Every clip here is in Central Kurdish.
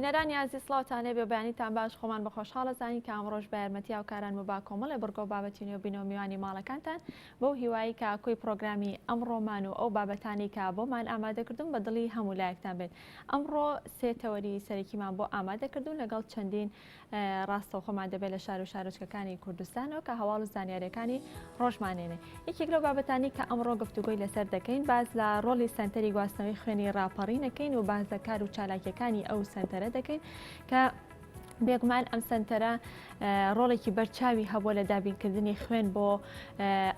بینەرانی عزیز سڵاوتان لێبێ بەیانیتان باش خۆمان بە خۆشحاڵە زانین کە ئەمڕۆژ بە یارمەتی هاوکاران و با کۆمەڵێ بڕگۆ بابەتین و بینەوە میوانی ماڵەکانتان بەو هیوایی کە ئاکۆی پرۆگرامی ئەمڕۆمان و ئەو بابەتانی کە بۆمان ئامادەکردوم بە دڵی هەموو لایەکتان بێت. ئەمڕۆ سێ تەوەری سەرەکیمان بۆ ئامادەکردوون لەگەڵ چەندین ڕاستەوخۆمان دەبێت لە شار و شارۆچکەکانی کوردستانەوە کە هەواڵ و زانیاریەکانی ڕۆژمانێنێ. یەکێک لەو بابەتانی کە ئەمڕۆ گفتوگۆی لەسەر دەکەین باز لە ڕۆڵی سەنتەری گواستنەوەی خوێنی ڕاپەڕینەکەین و باز لە کار و چالاکیەکانی ئەو سەنتەرە دەکەین کە بێگومان ئەم سەنتەرە ڕۆڵێکی بەرچاوی هەبووە لە دابینکردنی خوێن بۆ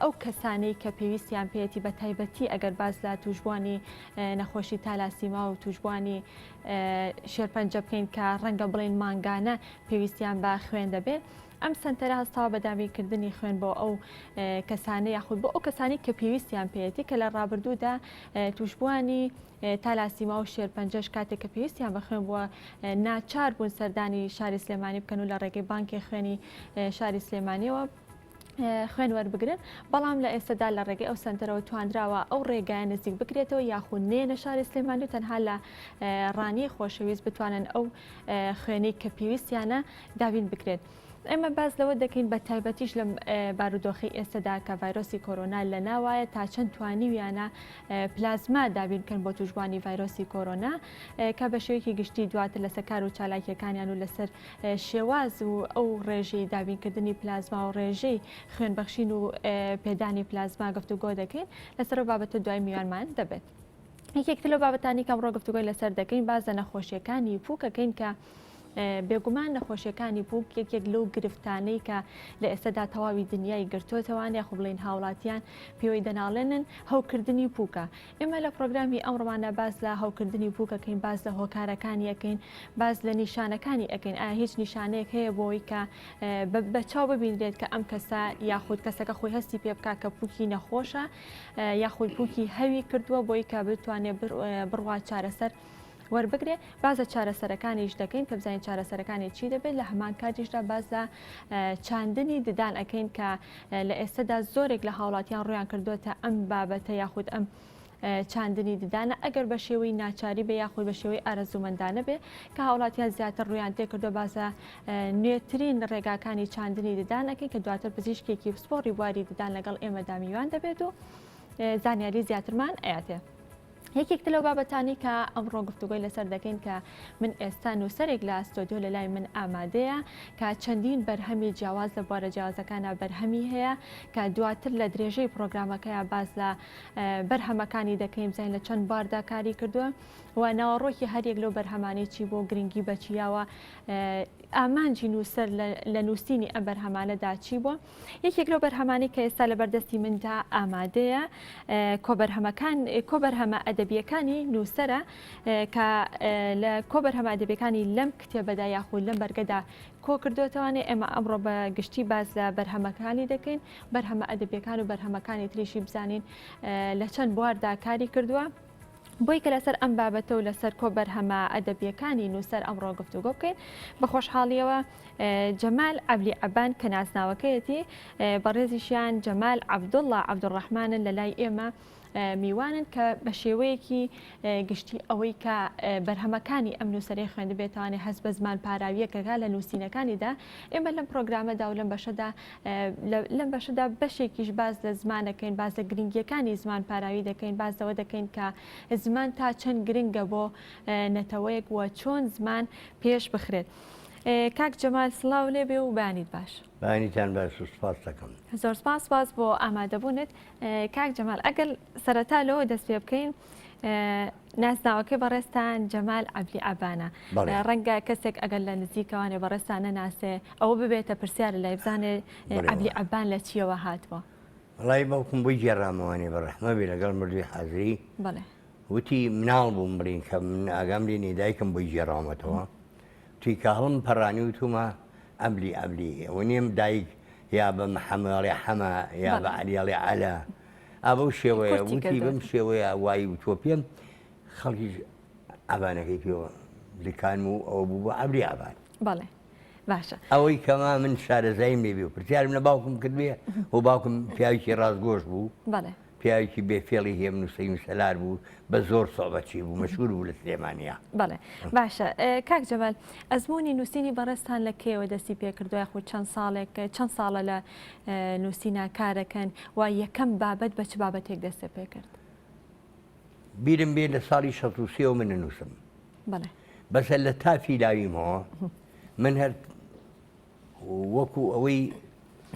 ئەو کەسانەی کە پێویستیان پێێتی بە تایبەتی ئەگەر باز لە توشبوانی نەخۆشی تالاسیما و توشبوانی شێرپەنجە بکەین کە ڕەنگە بڵێن مانگانە پێویستیان بە خوێن دەبێت. ئەم سنتەرە هەستاوە بە دابینکردنی خوێن بۆ ئەو کەسانەی یاخود بۆ ئەو کەسانی کە پێویستیان پێێتی کە لە ڕابردوودا توشبوانی تالاسیما و شێرپەنجەش کاتێک کە پێویستیان بە خوێن بووە ناچار بوون سەردانی شاری سلێمانی بکەن و لە ڕێگەی بانکی خوێنی شاری سلێمانیەوە خوێن وەربگرن، بەڵام لە ئێستادا لە ڕێگەی ئەو سنتەرەوە توانراوە ئەو ڕێگایە نزیک بکرێتەوە یاخود نێنە شاری سلێمانی و تەنها لە ڕانی خۆشەویست بتوانن ئەو خوێنەی کە پێویستیانە دابین بکرێت. ئێمە باز لەوە دەکەین بە تایبەتیش لە بارودۆخی ئێستادا کە ڤایرۆسی کۆرۆنا لە ناوایە تا چەند توانیویانە پلازما دابین بکەن بۆ توشبوانی ڤایرۆسی کۆرۆنا کە بە شێوەیەکی گشتی دواتر لەسەر کار و چالاکیەکانیان و لەسەر شێواز و ئەو ڕێژەی دابینکردنی پلازما و ڕێژەی خوێنبەخشین و پێدانی پلازما گفتوگۆ دەکەین لەسەر بابەتە دوای میوانمان دەبێت. یەکێکتر لەو بابەتانی کە ئەمڕۆ گفتوگۆی لەسەر دەکەین باز لە نەخۆشیەکانی پووکەکەین کە بێگومان نەخۆشیەکانی پووک یەکێک لەو گرفتانەی کە لە ئێستادا تەواوی دنیای گرتوۆتەوانێ خو بڵین هاوڵاتیان پێوەی دەناڵێنن هەوکردنی پووکە. ئێمە لە پرۆگرامی ئەمڕۆمانە باز لە هەوکردنی پووکەکەین، باز لە هۆکارەکانی ئەەکەین، باز لە نیشانەکانی ئەەکەین. ئایا هیچ نیشانەیەک هەیە بۆی کە بەچاو ببینرێت کە ئەم کەسە یاخود کەسەکە خۆی هەستی پێ بکات کە پووکی نەخۆشە یاخود پووکی هەوی کردووە بۆی کە بتوانێت بڕوا چارەسەر وەربگرێ. بازە چارەسەرەکانیش دەکەین کە بزانین چارەسەرەکانی چی دەبێت. لە هەمان کاتیشدا باز لە چاندنی ددان ئەەکەین کە لە ئێستادا زۆرێک لە هاوڵاتیان ڕویان کردوتە ئەم بابەتە یاخود ئەم چاندنی ددانە ئەگەر بە شێوەی ناچاری بێ یاخود بە شێوەی ئارەزومەندانە بێ کە هاوڵاتیان زیاتر ڕویان تێکردو بازە نوێترین ڕێگاکانی چاندنی ددانەکەین کە دواتر پزیشکێکی سپۆڕی بواری ددان لەگەڵ ئێمەدا میوان دەبێت و زانیاری زیاترمان ئاەتێ. یەکێکتر لەو بابەتانی کە ئەمڕۆ گفتوگۆی لەسەر دەکەین کە من ئێستا نووسەرێک لە ئەستۆدیۆ لە لای من ئامادەیە کە چەندین بەرهەمی جیاواز لە بوارە جیاوازەکانە بەرهەمی هەیە کە دواتر لە درێژەی پرۆگرامەکەیە باز لە بەرهەمەکانی دەکەین بزانین لە چەند باردا کاری کردووە و ناوەڕۆکی هەرێک لەو بەرهەمانێکی بۆ گرنگی بەچیاوە ئامانجی نووسەر لە نووسینی ئەم بەرهەمانەدا چی بووە. یەکێک لەو بەرهەمانی کە ئێستا لە بەردەستی مندا ئامادەیە کۆبەرهەمە ئەدەبیەکانی نووسەرە کە لە کۆبەرهەمە ئەدەبیەکانی لەم کتێبەدا یاخود لەم بەرگەدا کۆ کردوێتەوەێ. ئێمە ئەمڕۆ بە گشتی باز لە بەرهەمەکانی دەکەین، بەرهەمە ئەدەبیەکان و بەرهەمەکانی تریشی بزانین لە چەند بواردا کاری کردووە بۆی کە لەسەر ئەم بابەتە و لەسەر کۆبەرهەمە ئەدەبیەکانی نووسەر ئەمڕۆ گفتوگۆ بکەین. بە خۆشحاڵیەوە جەمال عەبلی عەبان کە ناسناوەکەیەتی بەڕێزیشیان جەمال عەبدوڵڵا عەبدوڕەحمانن لە لای ئێمە میوانن کە بە شێوەیەکی گشتی ئەوەی کە بەرهەمەکانی ئەم نووسەرەی خوێندە بێتوانێت هەست بە زمان پاراویەکەکە لە نووسینەکانیدا. ئێمە لەم پرۆگرامەدا و لەم بەشەدا بەشێکیش باز لە زمانەکەین، باز لە گرنگیەکانی زمان پاراوی دەکەین، بازەوە دەکەین کە زمان تا چەند گرنگە بۆ نەتەوەیەک وە چۆن زمان پێش بخرێت. کاک جەمال سڵاو لێبێ و بەیانیت باش. بەیانیتان باش و سپاس دەکەم. زۆر سپاس باز بۆ ئامادەبوونت. کاک جەمال ئەگەر سەرەتا لەوە دەست پێ بکەین ناسناوەکەی بەڕێستان جەمال عەبلی عەبانە. ڕەنگە کەسێک ئەگەر لە نزیکەوانێ بەڕێستان نەناسێ ئەوە ببێتە پرسیارە لای بزانێ عەبلی عەبان لە چیەوە هاتووە. وڵای باوکم بۆی گێڕامەوانێ بەڕەحمە بێ لەگەڵ مردووی حەزری وتی مناڵ بووم بڵین کە من ئاگام لێنێ دایکم بۆی گێڕامەتەوە توی کە هەڵم پەڕانی وتومە ئەبلی ئەبلی و نێم دایک یا بە محەمەڵی حەمە یا بە عەلیەڵی عەلا ئەبەو شێوەیە وتی بەم شێوەیە وایی وتوە پێم خەڵکی ئەبانەکەی پێوە لکان و ئەوە بوو بۆ ئەبلی ئەبان. بەڵێ باشە ئەوەی کەما من شارەزایم لێبێ و پرسیارم لە باوکم کردوێ و باوکم پیاوێکی ڕاستگۆش بوو پیاوێکی بێفێڵی هێم نووسین سەلار بوو بە زۆر سۆبەتی بوو مەشهور بوو لە سلێمانیا. بەڵێ باشە کاک جەمال ئەزمموی نووسینی بەڕێستان لە کێوە دەستی پێکردووە خو چەند ساڵە لە نووسینە کارەکەن و یەکەم بابەت بە چ بابەتێک دەستە پێکرد؟ بیرم بێ لە ساڵی 1960 من نووسم بەڵێ بەسە لە تافی لاویمەوە من هەر وەکو ئەوەی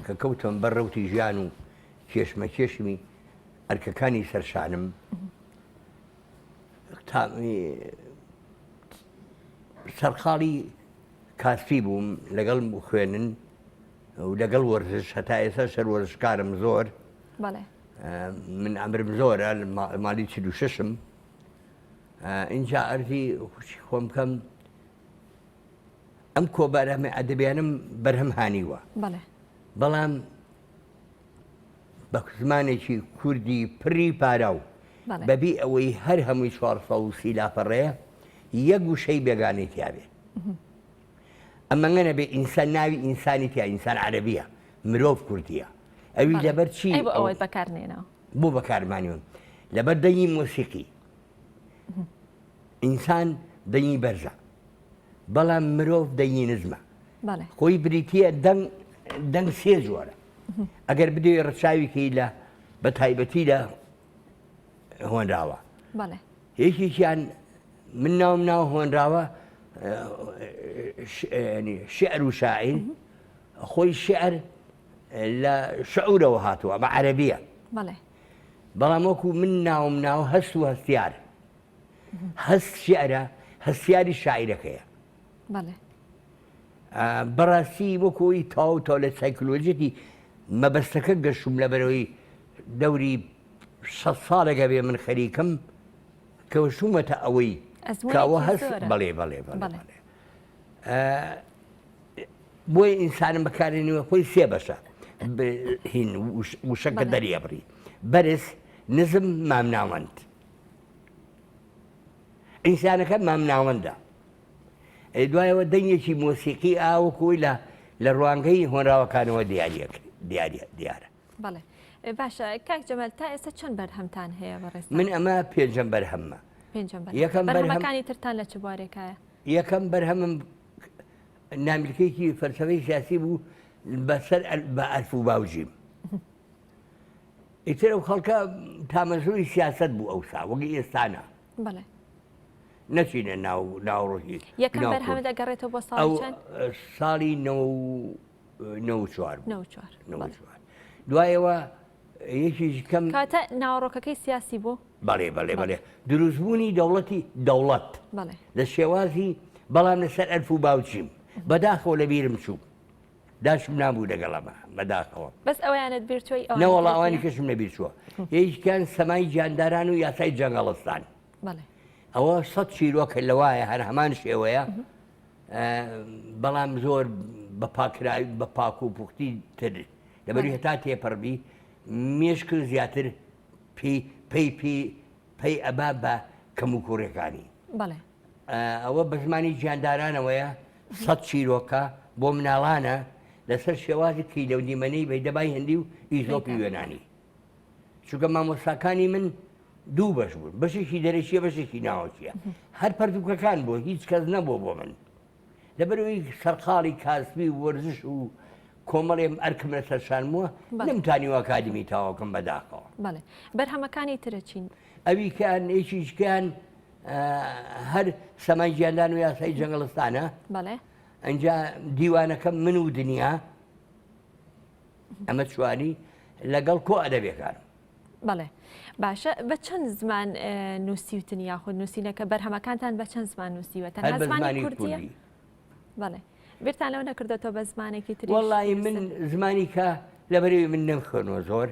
کە کەوتم بەڕەوتی ژیان و کێشمە کێشمی ئەرکەکانی سەرشانم سەرخاڵی کاسپی بووم لەگەڵ خوێنن و لەگەڵ وەرزش هەتا ئێستا سەر وەرزشکارم زۆر من ئەمرم زۆرە ماڵی 46م اینجا ئەرزی خوشی خۆم بکەم ئەم کۆبارەمە ئەدەبیانم بەرهەم هانیوە بەڵام بە زمانێکی کوردی پڕی پاراو بەبی ئەوەی هەر هەمووی 430 لاپەڕەیە یەک گوشەی بێگانەی تیاابێ ئەمەگەنە بێ ئینسان ناوی ئینسانی تیا ئینسان عەرەبیە مرۆڤ کوردیە ئەوی لەبەر چی ئەوەی بەکارنێنەوە بۆ بەکارمانیون لەبەر دەنگی مۆسیقی ئینسان دەنگی بەرزە بەڵام مرۆڤ دەنگی نزمە خۆی بریتیە دەنگ سێ جۆرە ئەگەر بدوێ ڕەچاویکەی لە بە تایبەتی لە هۆنراوە یەکێکیان من ناو هۆنراوە شعر و شاعیر خۆی شعر لە شعورەوە هاتووە بە عەرەبیە بەڵام وەکو من ناو هەست و هەستیار هەست شعرە هەستیاری شاعیرەکەیە بەڕاستی وەکۆی تاو لە سایکلۆجێتی مەبەستەکە گەشتم لەبەرەوەی دەوری 6 ساڵێکە بێ من خەریکم کەوەشومەتە ئەوەی کەوە هەست بەڵێ بۆی ئینسانم بەکارێنەوە خۆی سێ بەشە هین وشەکە دەریێبڕی بەرز نزم مامناوەند ئینسانەکە مامناوەندە دوایەوە دەنگێکی مۆسیقی ئاوەکۆی لە ڕوانگەی هۆنراوەکانەوە دیارە باشە کاک جەمال تا ئێستا چەند بەرهەمتان هەیە بەڕێست من ئەمە پێنجەم بەرهەممە بەرهەمەکانی ترتان لە چ بوارێکایە یەکەم بەرهەمم نامیلکەیەکی فەلسەفەی سیاسی بوو بەسەر بە ئەلف و باوجیم ئیتر ئەو خەڵکە تامەزووی سیاست بوو ئەوسا وەگی ئێستانە نەچینە ناوڕۆژی یەکەم بەرهەمە دەگەڕێتەوە بۆ ساڵی چەند؟ ساڵی 94 دوایەوە یەکیش کەم کاتە ناوڕۆکەکەی سیاسی بوو؟ بەڵێ دروستبوونی دەوڵەتی دەوڵەت لە شێوازی بەڵام لەسەر ئەلف و باوچیم بەداخەوە لە بیرم چوو داشم نابوو لەگەڵەمە بەداخەوە بەس ئەویانت بیرچۆی نەوەڵ ئەوانی کەشم نەبیر چووە یەکیان سەمای گیانداران و یاسای جەنگەڵستان ئەوە 100 چیرۆکە لەوایە هەر هەمان شێوەیە بەڵام زۆر بە پاکراوی بە پاک و پوختی تر لەبەری هەتا تێپەڕبی مێشکرد زیاتر پێی ئەبا بە کەم و کوڕەکانی ئەوە بە زمانی گیاندارانەوەیە 100 چیرۆکە بۆ مناڵانە لەسەر شێوازی کەیلە و دیمەنەی بەیدەبای هەندی و ئیزۆپی وێنانی چونکە مامۆستاکانی من دوو بەش بوون بەشێکی دەرەچیە بەشێکی ناوەچیە هەر پەرتووکەکان بۆ هیچ کەس نەبوو بۆ من لەبەرەوەی سەرخاڵی کاسبی و وەرزش و کۆمەڵێم ئەرکم لە سەرشانمووە نەمتانیوە ئاکادمی تاواکەم بەداخەوە بەرهەمەکانی ترە چین؟ ئەویکیان ئێکیشکیان هەر سەمای گیاندان و یاسای جەنگەڵستانە ئەنجا دیوانەکەم من و دنیا ئەمە چوانی لەگەڵ کۆ ئەدەبێکان باشە بە چەند زمان نووسیوتن یاخود نووسینەکە بەرهەمەکانتان بە چەند زمان نووسیوە تەنها زمانی کوردیە؟ بیرتان لەو نەکردێتەوە بە زمانێکی تری؟ وەڵی من زمانی کە لەبەرەوەی من نەمخوێنەوە زۆر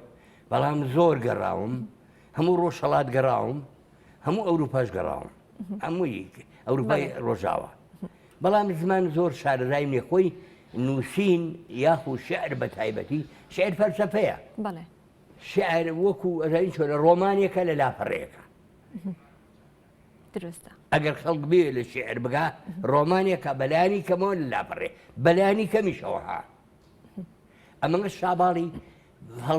بەڵام زۆر گەڕاوم هەموو ڕۆژهەڵات گەڕاوم هەموو ئەوروپاش گەڕاوم هەمووی ئەوروپای ڕۆژاوە بەڵام زمان زۆر شارەزای منێ خۆی نووسین یاخو شعر بە تایبەتی شعر فەلسەفەیە شعر وەکو ئەزانین چۆنە ڕۆمانێکە لە لاپەڕەیەەکە درستە ئەگەر خەڵک بێ لە شعر بگا ڕۆمانێکە بەلایانی کەمەوە لە لاپەڕێ بەلایانی کەمیشەوەها ئەمەگە شاباڵی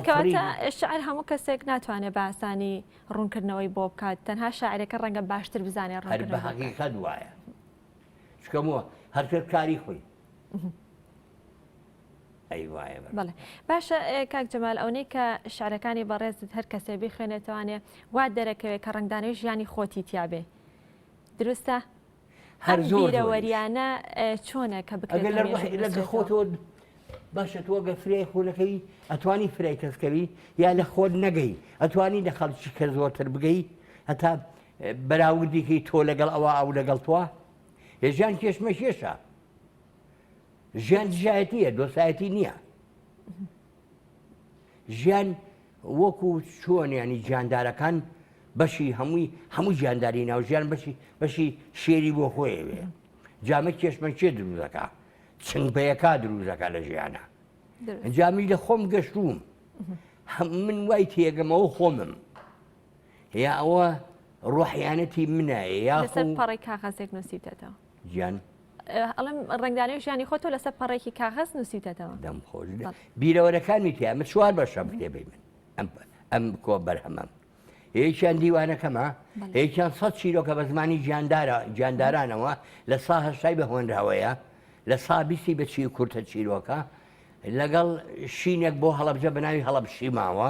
کەواتە شعر هەموو کەسێک ناتوانێت باسانی ڕوونکردنەوەی بۆ بکات تەنها شاعرەکە ڕەنگە باشتر بزانێت هەر بە حەقیقەت وایە چکەمەوە هەرکرد کاری خۆی ئەی وایە بەڵێ باشە کاک جەمال ئەوەی کە شعرەکانی بەڕێزت هەر کەسێ بیخوێنێتوانێ وا دەرەکەوێت کە ڕنگدانەوەی ژیانی خۆتی تیاابێ دروستە؟ هەر زۆرەوەریانە چۆنە کە بکرێت خۆتۆ باشە تۆ گە فرای خۆلەکەی ئەتوانی فرای کەسکەوی یا لە خۆت نەگەی ئەتوانی لە خەڵکی کە زۆرتر بگەی هەتا بەراوردێکی تۆ لەگەڵ ئەوە ئەو لەگەڵ توە هێژیان کێشمە کێشە ژیان دژایەتیە دۆسایەتی نییە ژیان وەکو چۆنیانی گیاندارەکان بەشی هەموو گیانداری ناو ژیان بەشی شێری بۆ خۆیەوێ جامە کێشمە کێ دروزەکە چنگبەیەکە دروزەکە لە ژیانە جامی لە خۆم گەشتوم من وای تێگەمەوە خۆمم یا ئەوە ڕۆحیانەتی منایە یا لەسەر پەڕی کاغەزێک نووسیتەوە گیان ئەڵم ڕنگدانەوەی ژیانی خۆتۆ لەسەر پەڕێکی کاغەز نووسیتەوە دەم خۆش بیرەوەرەکانی تیا من چوار بەشە کتێبەی من ئەم کۆ بەرهەمەم هەیەکیان دیوانەکەمە هەیەکیان 100 چیرۆکە بە زمانی گیاندارانەوە لە سا هەشتای بە هۆنراوەیە لە سا 20 بە چی کورتە چیرۆکە لەگەڵ شینێک بۆ هەڵەبجە بەناوی هەڵەبشی ماوە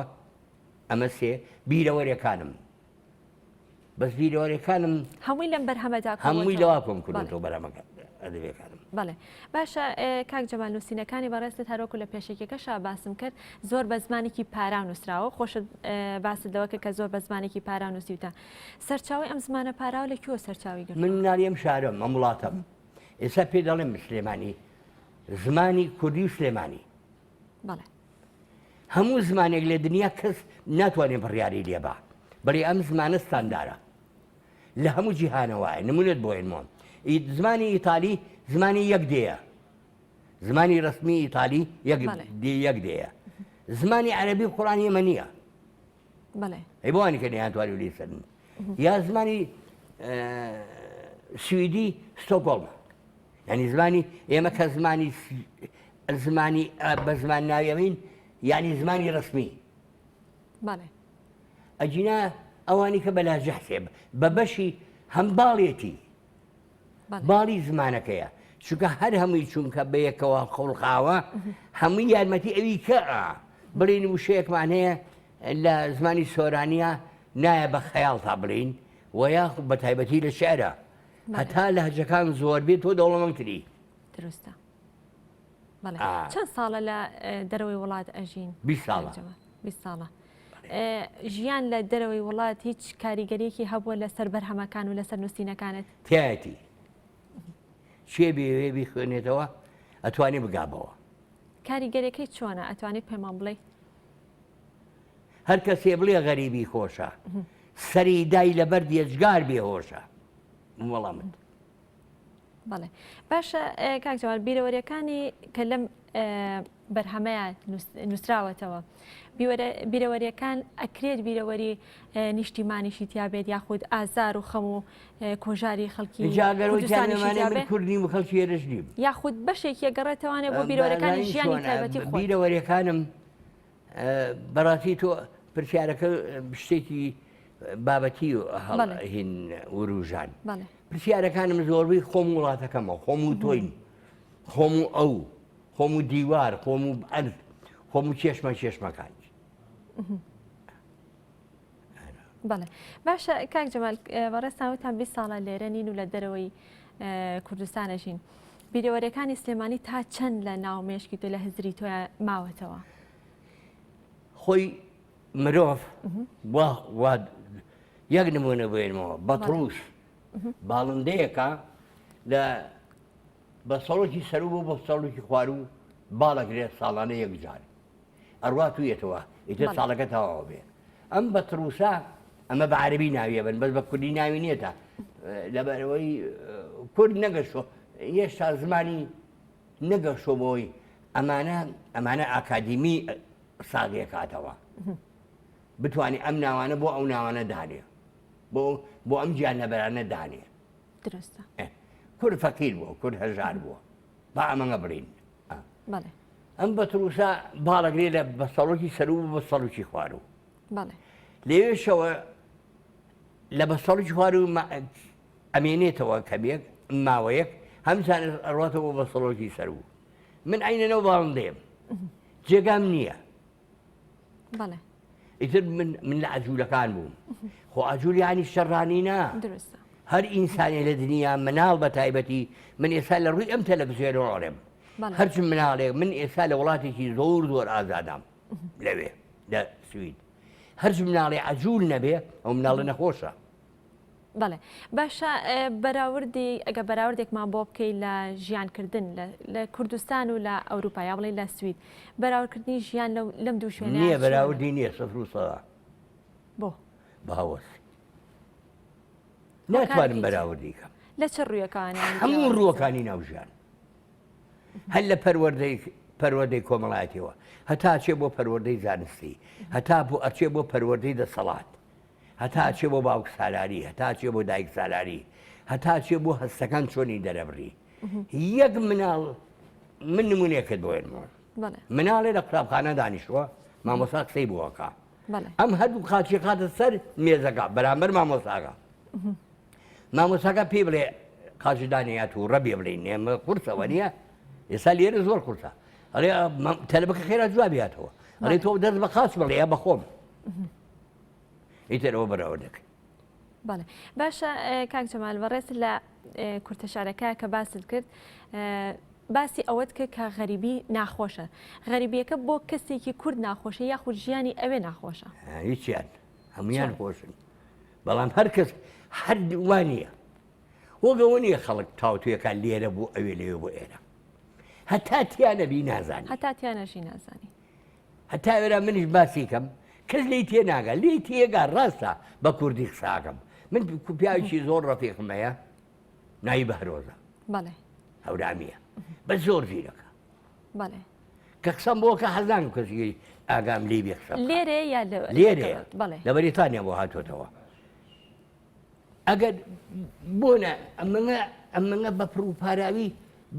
ئەمە سێ بیرەوەریەکانم بەس بیرەوەریەکانم هەمووی لەم بەرهەمەدا هەمووی لەوا کۆم کردەوە بەرهەمەکە ئەدەبیەکانم بەڵێ باشە کاک جەمال نووسینەکانی بەڕێستت هەروەکو لە پێشێکەکەشا باسم کرد زۆر بە زمانێکی پارا نووسراوە خۆشت باست دەوەکە کە زۆر بە زمانێکی پارا نووسیوتە سەرچاوی ئەم زمانە پاراوە لەکوێوە سەرچاوی گرت من ناڵیم شارم ئەم وڵاتەم ئێستا پێ دەڵێم سلێمانی زمانی کوردی و سلێمانی بەڵێ هەموو زمانێک لە دنیا کەس ناتوانێت بڕیاری لێبا بەڵێ ئەم زمانە ستاندارە لە هەموو جیهانەوەیە نمونێت بۆ هێنمەوە زمانی ئیتالی زمانی یەک دەیە زمانی ڕسمی ئیتالی یەک دەیە زمانی عەرەبی قوڕانی ئێمە نییە ئەی بۆوانی کە نەیانتوانی لێ سەرن یا زمانی سویدی ستۆکۆڵمە یعنی زمانی ئێمە کە زمانی بە زمان ناویەوەین یعنی زمانی ڕسمی ئەجینا ئەوانی کە بەلاجە حسێب بە بەشی هەم باڵێتی باڵی زمانەکەیە چونکە هەر هەمووی چونکە بەیەکەوە خەڵقاوە هەمووی یارمەتی ئەوی کە بڵین وشەیەکمان هەیە لە زمانی سۆرانیە نایە بە خەیاڵ تا بڵین و یاخود بە تایبەتی لە شێعرە هەتا لە هەجەکان زۆر بێت تۆ دەوڵەمەندتری دروستە چەند ساڵە لە دەرەوەی وڵات ئەژین 20 ساڵە 20 ساڵە ژیان لە دەرەوەی وڵات هیچ کاریگەریەکی هەبووە لەسەر بەرهەمەکان و لەسەر نووسینەکانت تایەتی شێ بێوێ بیخوێنێتەوە ئەتوانی بگابەوە کاریگەریەکەی چۆنە ئەتوانی پێمان بڵێ هەر کەسێ بڵێ غەریبی خۆشە سەری دای لەبەر دێجگار بێهۆشە وەڵامت بەڵێ باشە کاک جەمال بیرەوەریەکانی کە لەم بەرهەمەیە نووسراوەتەوە بیرەوەریەکان ئەکرێت بیرەوەری نیشتیمانیشی تیابێت یاخود ئازار و خەم و کۆژاری خەڵکی کوردی و خەڵکی ێرەش نیم یاخود بەشێکی گەڕێتەوانێت بۆ بیرەوەریەکانی ژیانی تایبەتی خۆی بیرەوەریەکانم بەڕاستی تۆ پرسیارەکە شتێکی بابەتی و هەڵهین وروژان پرسیارەکانم زۆربەی خۆم وڵاتەکەمەوە خۆم و تۆین خۆم و ئەو خۆم و دیوار خۆم و ئەرز خۆم و چێشمەکان بەڵێ باشە کاک جەمال بەڕێستاوتان 20 ساڵە لێرە نین و لە دەرەوەی کوردستانەژین بیرەوەریەکانی سلێمانی تا چەند لە ناو مێشکی تۆ لە هزری تۆ ماوەتەوە خۆی مرۆڤ یەک نمونە بێنمەوە بەتڕوس باڵندەیەکە لە بە سەڵۆکی سەر بوو بۆ سەڵکی خوار و باڵەگرێت ساڵانە یەکجار ئەڕوا تویێتەوە ئیتر ساڵەکە تەواوە بێ ئەم بەتڕوسا ئەمە بە عەرەبی ناویە بن بەس بە کوردی ناوی نیێتە لەبەرەوەی کورد نەگەشتۆ هێشتا زمانی نەگەشتۆ بۆی ئەمانە ئاکادیمی ساغیە کاتەوە بتوانێت ئەم ناوانە بۆ ئەو ناوانە دانێ بۆ ئەم گیان لەبەرانە دانێ درستە کورد فەقیر بووە کورد هەژار بووە با ئەمەگە بڕین ئەم بەتروسا باڵەگرێ لە بەسەڵکی سەر و بەسەڵکی خوار و لێوێشەوە لە بەسەڵکی خوار و ئەمێنێتەوە کەمێک ماوەیەک هەمسان ڕاتەوە بەسەڵکی سەر و من عینەوە باڵندێم جێگام نییە ئیتر من لە ئەجوولەکان بووم خۆ ئەجوولیانی شەڕانی نا هەر ئینسانی لە دنیا مناڵ بە تایبەتی من ئێستا لە ڕووی ئەم تەلەڤیزیۆنە ڕۆڵێم هەرچم مناڵێک من ئێستا لە وڵاتێکی زۆر ئازادام لەوێ لە سوید هەرچ مناڵێ ئەجوول نەبێ ئەو مناڵە نەخۆشە بەڵێ باشە ئەگە بەراوردێکمان بۆ بکەی لە ژیانکردن لە کوردستان و لە ئەوروپا یا بڵێ لە سوید بەراوردکردنی ژیان لەم دوو شوێنە نییە بەراوردی نییە سەفر و سەدا بۆ بەهەوەس ناتوانم بەراوردی کەم لە چ ڕوویەکانی هەموو ڕووەکانی ناوژیان هەر لە پەروەردەی کۆمەڵایەتیەوە هەتا ئەچێ بۆ پەروەردەی زانستی هەتا بۆ ئەچێ بۆ پەروەردەی دەسەڵات هەتا ئەچێ بۆ باوک سالاری هەتا ئەچێ بۆ دایک سالاری هەتا ئەچێ بۆ هەستەکان چۆنی دەرەبڕی یەک مناڵ من نمونێکت بۆێنمەوە مناڵێ لە قوتابخانە دانیشتووە مامۆستا قسەی بووەکە ئەم هەردوو قاچی قاتە سەر مێزەکە بەرامبەر مامۆستاکە مامۆستاکە پێی بڵێ قاچی دانیات و ڕەبێ بڵێن ئێمە قورسەوە نییە ئێستا لێرە زۆر قورسە ئەڵێ تەلەبەکە خێرا جوابیاتەوە ئەڵێ تۆ دەست بە قاچ بڵێ یا بەخۆم ئیترەوە بەراوردەکەی بەڵێ باشە کاک جەمال بەڕێز لە کورتە شارەکە کە باست کرد باسی ئەوەت کە کە غەریبی ناخۆشە غەریبیەکە بۆ کەسێکی کورد ناخۆشە یاخود ژیانی ئەوێ ناخۆشە هیچیان هەمویان خۆشن بەڵام هەر کەس هەر وانە وەگەوە نیە خەڵک تاوتویەکان لێرە بۆ ئەوێ لێوێ بۆ ئێرە هەتا تیانەبی نازانی هەتا تیانەژی نازانی هەتا وێرە منیش باسی کەم کەس لی تێ ناگە لی تێگا ڕاستە بە کوردی قساکەم من پیاوێکی زۆر ڕەفیقم هەیە ناوی بەهرۆزە بەڵێ هەورامیە بە زۆر زیرەکە بەڵێ کە قسەم بۆ کە حەزان کەسی ئاگام لی بێ قسە لێرێ یا لێرەیە بەڵێ لە بەریتانیا بۆ هاتۆتەوە ئەگەر بۆنە ئەمەngە بە پڕ و پاراوی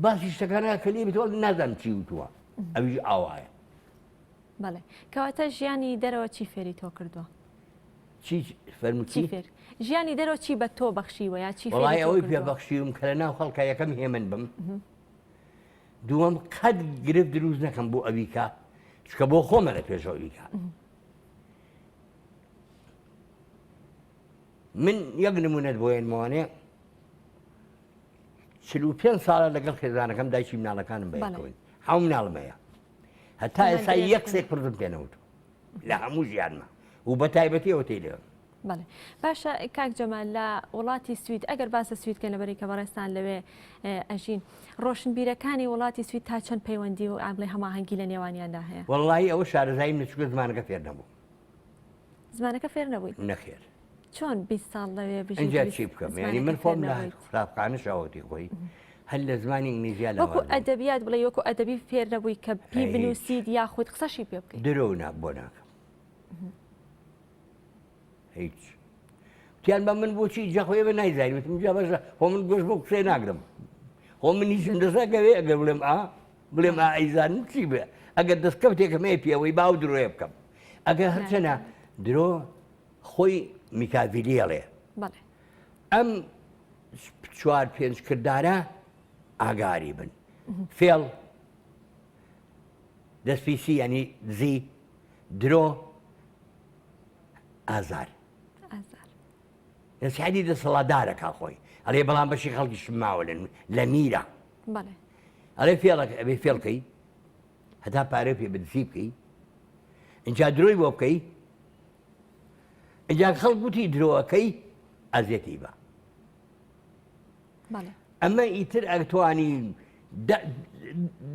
باسی شتەکانە کە لێ بێتەوە نازانم چی وتووە ئەویش ئاوایە بەڵێ کەواتە ژیانی دەرەوە چی فێری تۆ کردووە چی فەرمووی فێر ژیانی دەرەوە چی بە تۆ بەخشیوە یا چی وڵای ئەوەی پێبەخشیوم کە لە ناو خەڵکە یەکەم هێمن بم دووەم قەت گرفت دروست نەکەم بۆ ئەویکە چکە بۆ خۆمە لە پێشەوەیکە من یەک نمونەت بۆ ێنمەوانێ 45 ساڵە لەگەڵ خێزانەکەم دایکی مناڵەکانم بەیەکەوەین هەموو مناڵمەیە هەتا ئێستا یەک سێک پردم پێنەوت لە هەموو ژیانمە و بە تایبەتیەوە تێلێ بەڵێ باشە کاک جەمال لە وڵاتی سوید ئەگەر باسە سویدکەن لەبەری کە بەڕێستان لەوێ ئەژین ڕۆشنبیرەکانی وڵاتی سوید تا چەند پەیوەندی و ئابڵێ هەماهەنگی لە نێوانیاندا هەیە وەڵڵاهی ئەوە شارەزاییم نەچووکە زمانەکە فێر نەبوو زمانەکە فێر نەبوویت نەخێر چۆن 20 ساڵ لەوێ اینجا چی بکەم یعنی من خۆم لە قوتابخانە شاوەتی خۆی هەر لە زمانی ئینگلیزیە وەکو ئەدەبیات بڵێ وەکو ئەدەبی فێر نەبووی کە پێی بنووسیت یاخود قسەشی پێ بکەیت درۆ بۆ ناکەم هیچ تیان بە من بۆچی جەخۆی بە نایزانانی وتم جا بەشە خۆ من گۆشت بۆ قسەی ناگرم خۆ من هیچم دەسەکەوێ ئەگەر بڵێم ئایزانم چی بێ ئەگەر دەستکەوتێکم هەیە پێوەی باو درۆیە بکەم ئەگەر هەرچەنە درۆ خۆی میکاڤیلیەڵێ ئەم 4-5 کردارە ئاگاری بن فێڵ دەستپیسی ینی زی درۆ ئازار دەسیادی دەسەڵاتدارەکە خۆی ئەڵێ بەڵام بەشی خەڵکی شماوە لە میرە ئەڵێ فێڵەکە ئەبێ فێڵکەی هەتا پارە پێ بدسی بکەی اینجا درۆی بۆ بکەی اینجا خەڵک گوتی درۆەکەی ئەزیەتی بە ئەمە ئیتر ئەتوانی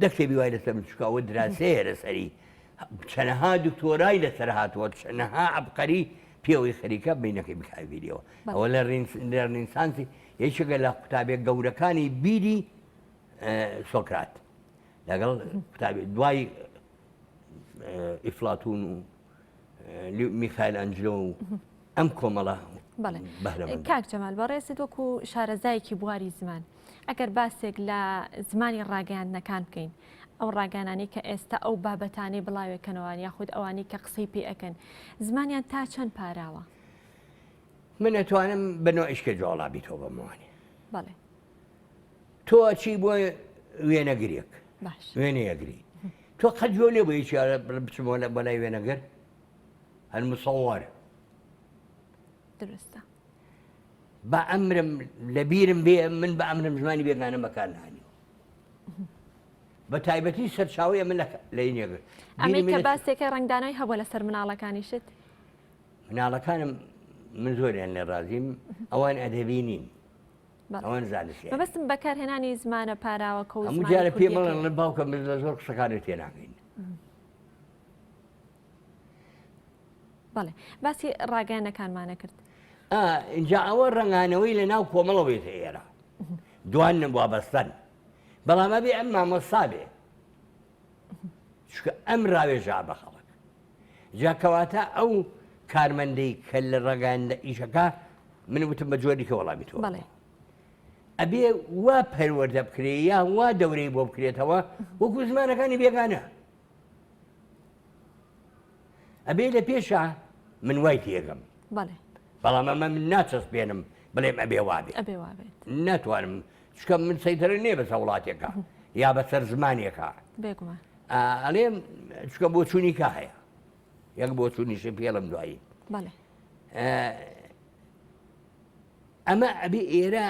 دەکتێبی وای لەسەر چکەوە دراسەیە لەسەری چەنەها دکتۆرای لەسەر هاتووە چەنەها عەبقەری پێوەی خەریکە بینەکەی بکاویریەوە ئەوە لە ڕێنسانسی یەکێکە لە قوتابێک گەورەکانی بیری سۆکرات لەگەڵ دوای ئیفلاتون و میخایل ئەنجلۆ و ئەم کۆمەڵە کاک جەمال بەڕێزت وەکو شارەزایەکی بواری زمان ئەگەر باسێک لە زمانی ڕاگەیاندنەکان بکەین ئەو ڕاگەیانانی کە ئێستا ئەو بابەتانەی بڵاوێکەنەوە یاخود ئەوانی کە قسەی پێ ئەکەن زمانیان تا چەند پاراوە؟ من ئەتوانم بەنەوەیشکە جوڵابی تۆ بموانێ. بەڵێ تۆ چی بۆ وێنەگرێک باش وێنەیەگری تۆ قەت جۆ لێ بۆی چارە بچمەوە لە بەلای وێنەگەر هەر مسەوار درستە بە ئەمرم لە بیرم بێ من بە ئەمرم زمانی بێگانە بەکار نهانی بە تایبەتی سەرچاوەیە من لە اینێگر ئەمەی کە باسێکە ڕنگدانەوەی هەبووە لەسەر مناڵەکانیشت مناڵەکانم من زۆریان لێ ڕازیم ئەوان ئەدەبی نین ئەوان زانستی بەبستم بەکارهێنانی زمانە پاراوە کە هەموو جارە پێ مەڵێن لە باوکەم لە زۆر قسەکانت تێناکەین. بەڵێ باسی ڕاگەیانەکانمانە کرد اینجا ئەوە ڕنگانەوەی لە ناو کۆمەڵە بێتە ئێرە دوان وابەستن بەڵام ئەبێ ئەم مامۆستا بێ چکە ئەم ڕاوێژا بە خەڵک جاکەواتە ئەو کارمەندەی کە لە ڕێگاندە ئیشەکە من وتم بە جۆری کە وەڵامی تۆ ئەبێ وا پەروەردە بکرێ یا وا دەورەی بۆ بکرێتەوە وەکو زمانەکانی بێگانە ئەبێ لە پێشە من وای تێگەم بەڵام ئەمە من ناچەسپێنم بڵێم ئەبێ وابێت ناتوانم چکە من سەیترە نێ بەسە وڵاتێکە یا بەسەر زمانێکە ئەڵێم چکە بۆ چوونیکە هەیە یەک بۆ چوونیشە پێڵم دوایی ئەمە ئەبێ ئێرە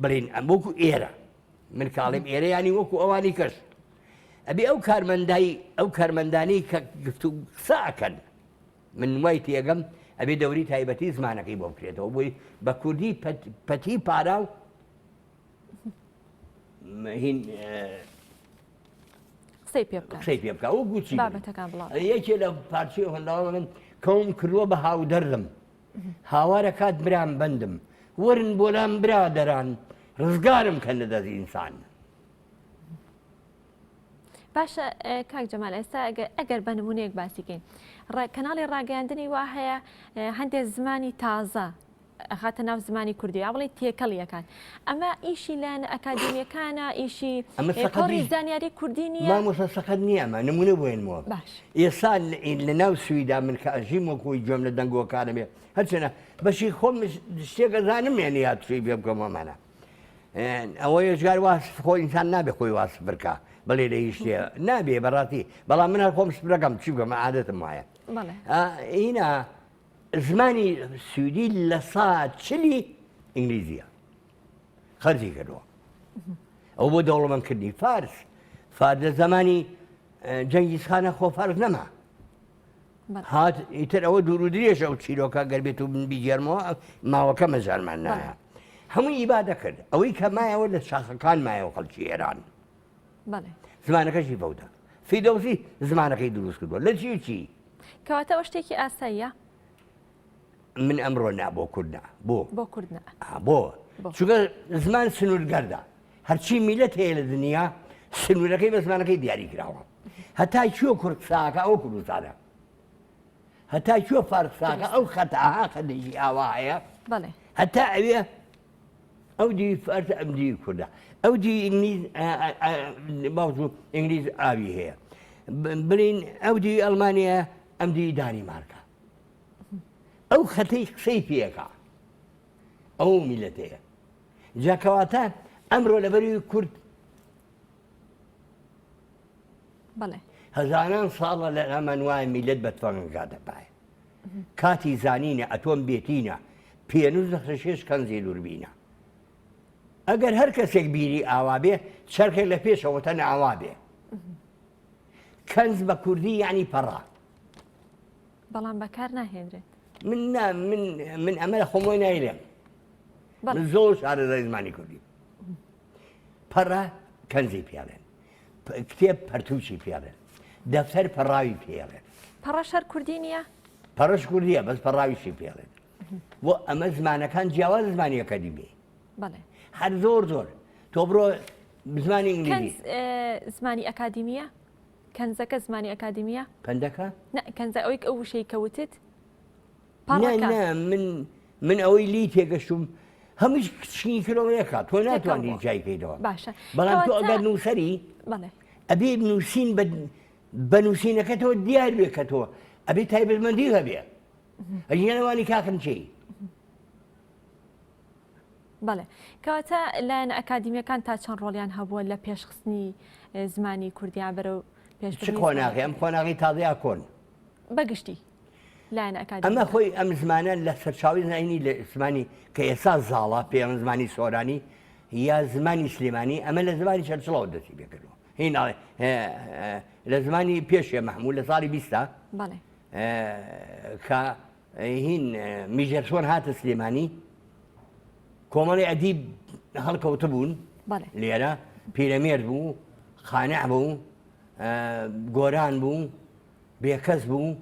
بڵین ئەم وەکو ئێرە من کاڵێم ئێرە ینی وەکو ئەوانی کەس ئەبێ ئەو کارمەندانی کە گفت و قسەکەن من وای تێگەم ئەبێ دەوری تایبەتی زمانەکەی بۆ بکرێتەوە بۆی بە کوردی پەتی پارا و قسەی پێ بکە و گوچی یەکێ لە پارچەی هەنداوە من کەوم کردووە بە هاودەردم هاوارە کات برام بەندم وەرن بۆلام برادەران ڕزگارم کە لە دەست ئینسان. باشە کاک جەمال ئێستا ئەگەر بە نمونەیەک باسیکەین کەناڵی ڕاگەیاندنی وا هەیە هەندێک زمانی تازە ئەخاتە ناو زمانی کوردی یا بڵێ تێکەڵیەکان ئەمە ئیشی لایەن ئەکادیمیەکانە ئیشی کۆڕی زانیاری کوردی نییە مامۆستاسەقەت نییە ئەمە نمونە بۆێنمەوە ئێستا لە ناو سویدا من کە ئەژیم وەکوی گوێم لە دەنگەکانە بێ هەرچەنە بەشی خۆم شتێکە زانم یێنی هاتووی بێ بکەمەمانە ئەوە ێژگار واس خۆ ئینسان نابێ خۆی واس بکە بڵێ لە هیچ شتێ نابێ بەڕاستی بەڵام من هەر خۆم سپرەکەم چی بکەم عادەتم وایە ئینە زمانی سویدی لە سات چلی ئینگلیزیە خەرجی کردووە ئەو بۆ دەوڵەمەندکردنی فارس لە زمانی جەنگیزخانە خۆ فارس نەما هات ئیتر ئەوە دوور و درێژە ئەو چیرۆکە گەر بێت و من بیجێرمەوە ماوەکە مەزارمان نایە هەمووی ئیبادە کرد ئەوەی کە مایەوە لە شاخەکان مایەوە خەڵکی ئێران زمانەکەشی بەودا فیدۆسی زمانەکەی دروست کردووە لە چی چی کەواتە ئەو شتێکی ئاساییە من ئەمڕۆ نا بۆ کوردنا بۆ کوردنا بۆ چونکە زمان سنوورگەردە هەرچی میلەت هەیە لە دنیا سنوورەکەی بە زمانەکەی دیاری کراوە هەتای چوە کورد قساکە ئەو کوردستانە هەتای چوە فارس قساکە ئەو خەتاها خەدەژی ئاوا هەیە هەتا ئەوێ ئەو دی فارس ئەم دی کوردە ئەو دی باوس و ئینگلیز ئاوی هەیە بڵین ئەو دی ئەڵمانیا ئەم دی دانیمارکە ئەو خەتەی قسەی پێەکە ئەو میلەتەیە جاکەواتە ئەمڕۆ لەبەری کورد هەزاران ساڵە لە ئەمان وایە میلەت بە تفەنگا دەپایە کاتی زانینە ئەتۆم بێتینە پێنووز دەخرە شێش کەنزی لوربینە ئەگەر هەر کەسێک بیری ئاوا بێ چەرخێک لە پێشەوە تەنە ئاوا بێ کەنز بە کوردی یعنی پەڕا بەڵام بەکار ناهێنرێت من ئەمە لە خۆمۆی نایلێم من زۆر شارەزای زمانی کوردی پەڕە کەنزی پێڵێن کتێب پەرتوچی پێڵێن دەفتەر پەڕاوی پێڵێن پەڕەش هەر کوردی نییە پەڕەش کوردیە بەس پەڕاویشی پێڵێن بۆ ئەمە زمانەکان جیاواز زمانی ئەکەدیمی هەر زۆر تۆ بڕۆ زمانی ئینگلیزی زمانی ئەکادیمیە کەنزەکە زمانی ئەکادیمیە پندەکە کەنزە ئەوەی ئەو وشەی کەوتت من ئەوەی لی تێگەشتم هەمووش کچنی کیلۆمترێکە تۆ ناتوانانی جای بکەیتەوە باشە بەڵام تۆ ئەگەر نووسەری ئەبێ نووسین بە نووسینەکەتەوە دیار بێکەتەوە ئەبێ تایبەتمەندی هەبێ ئەژیانەوانی کاکەم چی بەڵێ کەواتە لایەن ئەکادیمیەکان تا چەند ڕۆڵیان هەبووە لە پێشخستنی زمانی کوردیان بەرەو چ کۆناغی ئەم کۆناغی تازەیا کۆن بەگشتی لایەن ئەکادیمی ئەمە خۆی ئەم زمانە لە سەرچاوی زمانی لە زمانی کە ئێستا زاڵە پێم زمانی سۆرانی یا زمانی سلێمانی ئەمە لە زمانی چەرچڵەوە دەستی پێکردەوە هین لە زمانی پێشێ مەحموود لە ساڵی 20 بەڵێ کە هین میژەرسۆن هاتە سلێمانی کۆمەڵی ئەدیب هەڵکەوتە بوون لێرە پیرەمێرد بوو خانع بوو گۆران بوو بێکەس بوو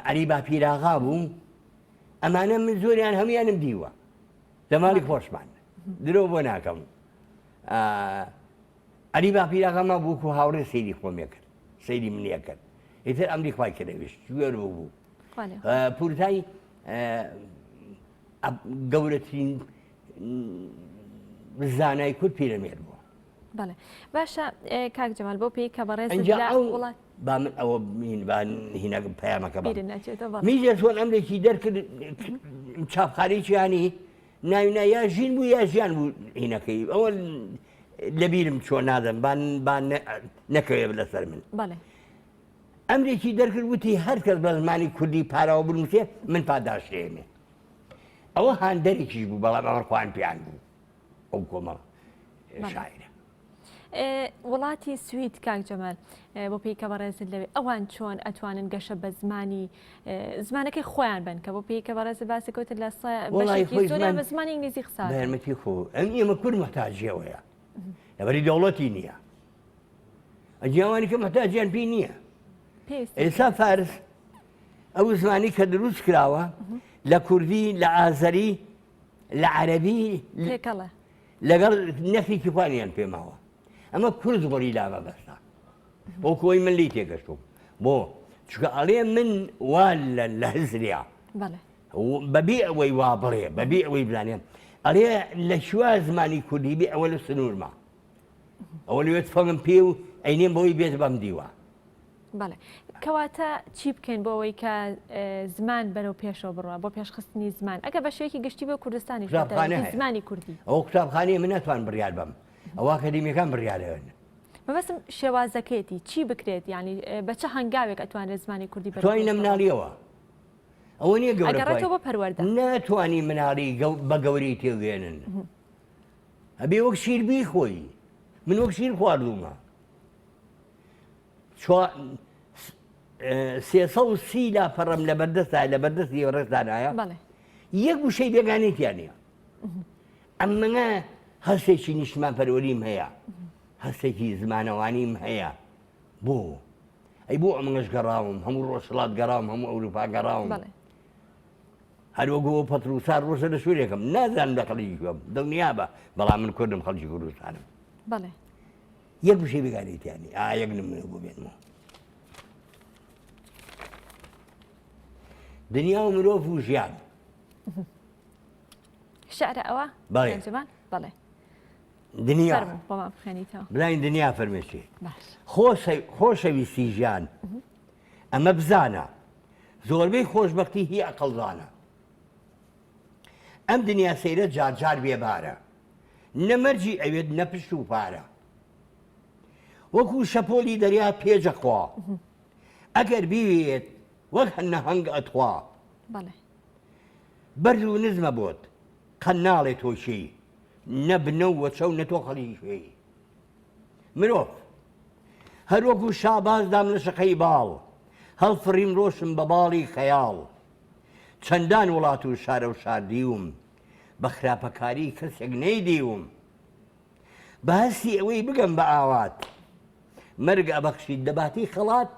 عەلی باپیراغا بوو ئەمانە من زۆریان هەمویانم دیوە لە ماڵی خۆشمان درۆ بۆ ناکەم عەلی باپیراغا ما بووکو هاوڕێ سەیری خۆمێ کرد سەیری منیە کرد ئیتر ئەمری خوای کردەوێشت گوێر بوو پورتای گەورەترین زانای کورد پیرەمێرد بووە بەڵێ باشە کاک جەمال بۆ پێی کە بەڕێز وڵات با من ئەوە هینە پەیامەکە میژەرسۆن ئەمرێکی دەرکرد چاپخانەیەکی ناوینا یا ژین بوو یا ژیان بوو هینەکەی ئەوە لەبیرم چۆ نادەم نەکەوێ لەسەر من بەڵێ ئەمرێکی دەرکرد وتی هەر کەس بە زمانی کوردی پاراوە بنووسێ من پاداشێمێ ئەوە هاندەرێکیش بوو بەڵام ئەمەڕخواان پیان بوو ئەو کۆمەڵ شاعرە وڵاتی سوید کاک جەمال بۆ پێی کە بەڕێزت لەوێ ئەوان چۆن ئەتوانن گەشە بە زمانەکەی خۆیان بن کە بۆ پێی کە بەڕێز باسی کەوتر لە زۆریان بە زمانی ئینگلیزی قسە بەرمەتی خۆ ئەم ئێمە کورد مەحتاجیەوەیە لەبەری دەوڵەتی نییە ئەجیاوانی کە مەحتاجیان پێی نییە ئێستا فارس ئەو زمانی کە دروست کراوە لە کوردی لە ئازەری لە عەرەبی لەگەڵ نەخێکی خوانیان پێماوە ئەمە کورد زۆری لامە بەستا بۆ کۆی من لی تێگەشتوم بۆ چکە ئەڵێ من وا لە هزریا بەبێ ئەوەی وا بڵێ بەبێ ئەوەی بزانێن ئەڵێ لە شووا زمانی کوردی بێ ئەوە لە سنوورما ئەوە لەوێت فەڵم پێ و ئەینێن بەوەی بێت بەم دیوە بەڵێ کەواتە چی بکەین بۆ ئەوەی کە زمان بەرەو پێشەوە بڕوە بۆ پێشخستنی زمان ئەگە بە شوەیەکی گشتی بۆ کوردستانی زمانی کوردی ئەو قوتابخانەیە من ناتوان بڕیار بم ئەوە ئەکادیمیەکان بڕیارەوەن بەبەستم شێوازەکەیەتی چی بکرێت ینی بە چه هەنگاوێک ئەتوانێت زمانی کوردی بتوانینە مناڵیەوە ئەوە نییە گەڕێتەوە بە پەروەردە ناتوانی مناڵی بە گەوری تێگەێنن ئەبێ وەک شیر بیخۆی من وەک شیر خواردومە 330 لاپەڕەم لە بەردەستا لە بەردەستی ڕێزدانایە یەک وشەی بێگانێتیان نیە ئەممەە هەستێکی نیشتمان پەروەریم هەیە هەستێکی زمانەوانیم هەیە بۆ ئەی بۆ ئەمەش گەڕاوم هەموو ڕۆژهڵات گەڕاوم هەموو ئەوروپا گەڕاوم هەروەگو پەتروسار ڕۆژە لە سوورێکم نازانم لە خەڵکی کوێم دڵنیا بە بەڵام من کوردم خەڵکی کوردستانم یەک وشەی بێگانێتیانی یەک نمونە بۆ بێنمەوە دنیا و مرۆڤ و ژیان شعرە ئەوە بەڵێ دنیا بۆمان بخێنیتەوە بڵین دنیا فەرمێکی خۆشەویستی ژیان ئەمە بزانە زۆربەی خۆشبەختی هی ئەقڵزانە ئەم دنیا سەیرە جارجار بێبارە نەمەرجی ئەوێت نەپشت و پارە وەکو شەپۆلی دەریا پێجەخوا ئەگەر بیوێت وەک هەنە هەنگ ئەتخوا بەرز و نزمە بۆت قەناڵێ تۆشی نەبنە و وەچەو نەتۆ خەلیفەی مرۆڤ هەروەکو شابازدام لە شەقەی باڵ هەڵفڕیم ڕۆشم بە باڵی خەیاڵ چەندان وڵات و شارە و شاردیوم بە خراپەکاری کەسێک نەیدیوم بە هەستی ئەوەی بگەم بە ئاوات مەرگ ئەبەخشید دەباتی خەڵات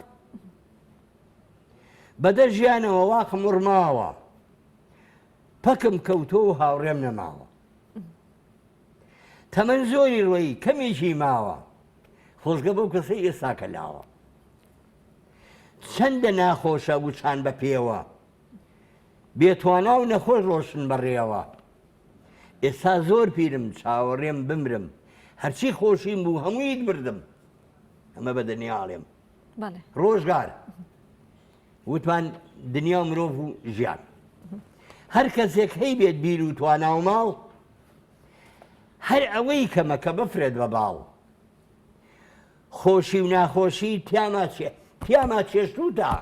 بەدە ژیانەوە واقم وڕماوە پەکم کەوتۆ و هاوڕێم نەماوە تەمەن زۆری ڕۆی کەمێکی ماوە خۆزگە بەو کەسەی ئێستا کەلاوە چەندە ناخۆشە وچان بە پێوە بێتوانا و نەخۆش ڕۆشن بەڕێوە ئێستا زۆر پیرم چاوەڕێم بمرم هەرچی خۆشیم بوو هەموویت بردم ئەمە بە دنیاڵێم بەڵێ ڕۆژگار وتمان دنیا مرۆڤ و ژیان هەر کەسێک هەی بێت بیر و توانا و ماڵ هەر ئەوەی کەمە کە بفرێت بە باڵ خۆشی و ناخۆشی تیاما چێشتوتە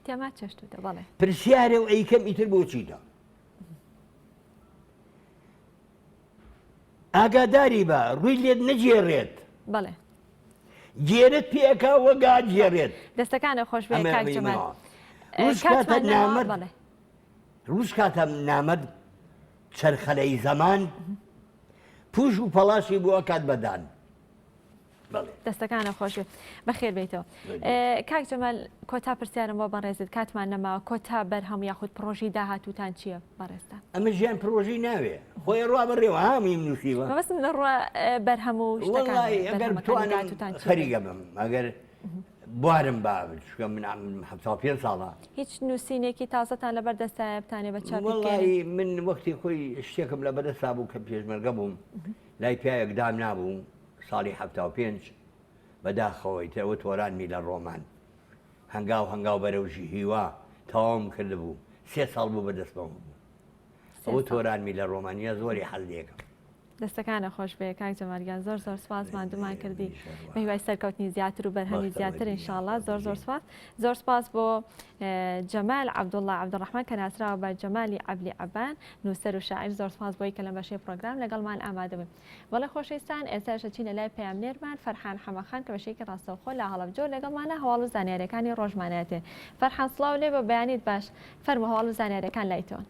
تێما چێشتوتە بەڵێ پرسیارە و ئەیکەم ئیتر بۆچیتە ئاگاداری بە ڕووی لێت نەجێڕێت بەڵێ گێرت پێکە وەگا گێڕێت دەستەکانە خۆش بێ کاک جەمال ڕوش کاتە نامەرد چەرخەلەی زەمان پوش و پەڵاشی بووە کات بەدان دەستەکانە خۆش بەخێر بیتەوە کاک جەمال کۆتا پرسیارم بۆ بەڕێزت کاتمان نەماوە کۆتا بەرهەم یاخود پرۆژی داهاتوتان چییە بەڕێستا ئەمە ژیان پرۆژی ناوێ خۆی ڕوا بڕێوە هامی نووسیوە بەستم لە ڕوە بەرهەم و ئەگەر بتوانم خەریگە بم ئەگەر بوارم با چکە من 75 ساڵە هیچ نووسینێکی تازەتان لەبەر دەستایە بتانێ بە چاپ وەڵی من وەختی خۆی شتێکم لە بەدەستا بوو کە پێشمەرگە بووم لای پیاەک دام نابوو ساڵی 75 بەداخەوەیتەوە تۆرانمی لە ڕۆمان هەنگاو بەرەوژی هیوا تەواوم کردبوو 3 ساڵ بوو بەدەستمە بوو ئەوە تۆرانمی لە ڕۆمانیا زۆری هەڵدێکم دەستەکانە خۆش بێ کاک جەمالیان زۆر سوپاس مادومان کردی بە هیوای سەرکەوتنی زیاتر و بەرهەمی زیاتر ئینشاءڵڵا زۆر سوپاس بۆ جەمال عەبدوڵڵا عەبدوڕەحمان کە ناسراوە بە جەمالی عەبلی عەبان نووسەر و شاعیر زۆر سوپاس بۆی کە لەم بەشەی پرۆگرام لەگەڵمان ئامادە بن بەڵێ خۆشەویستان ئێستاش دەچینە لای پەیامنێرمان فەرحان حەمەخان کە بەشێکی ڕاستەوخۆ لە هەڵەبجە لەگەڵمانە هەواڵ و زانیاریەکانی ڕۆژمانەتێ فەرحان سڵاو لێ بە بەیانیت باش فەرموو هەواڵ و زانیاریەکان لایتەوە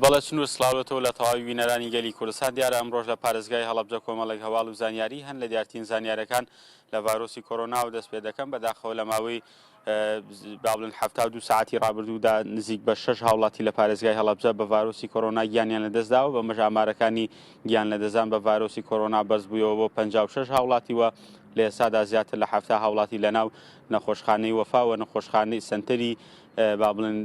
بەڵێ چنوور سلااوەتەوە لە تەواوی بینەرانی گەلی کوردستان دیارە ئەمڕۆژ لە پارێزگای هەڵەبجە کۆمەڵێک هەواڵ و زانیاری هەن لە دیارترین زانیاریەکان لە ڤایرۆسی کۆرۆنا و دەست پێ دەکەم بەداخەوە لە ماوەی با بڵێن 72 ساعتی ڕابردوودا نزیک بە 6 هاوڵاتی لە پارێزگای هەڵەبجە بە ڤایرۆسی کۆرۆنا گیانیان لەدەستداوە بە مەژامارەکانی گیان لەدەزان بە ڤایرۆسی کۆرۆنا بەرز بوویەوە بۆ 56 هاوڵاتی وە لە ئێستادا زیاتر لە 7 هاوڵاتی لەناو نەخۆشخانەی وەفاوە نەخۆشخانەی سنتەری با بڵێن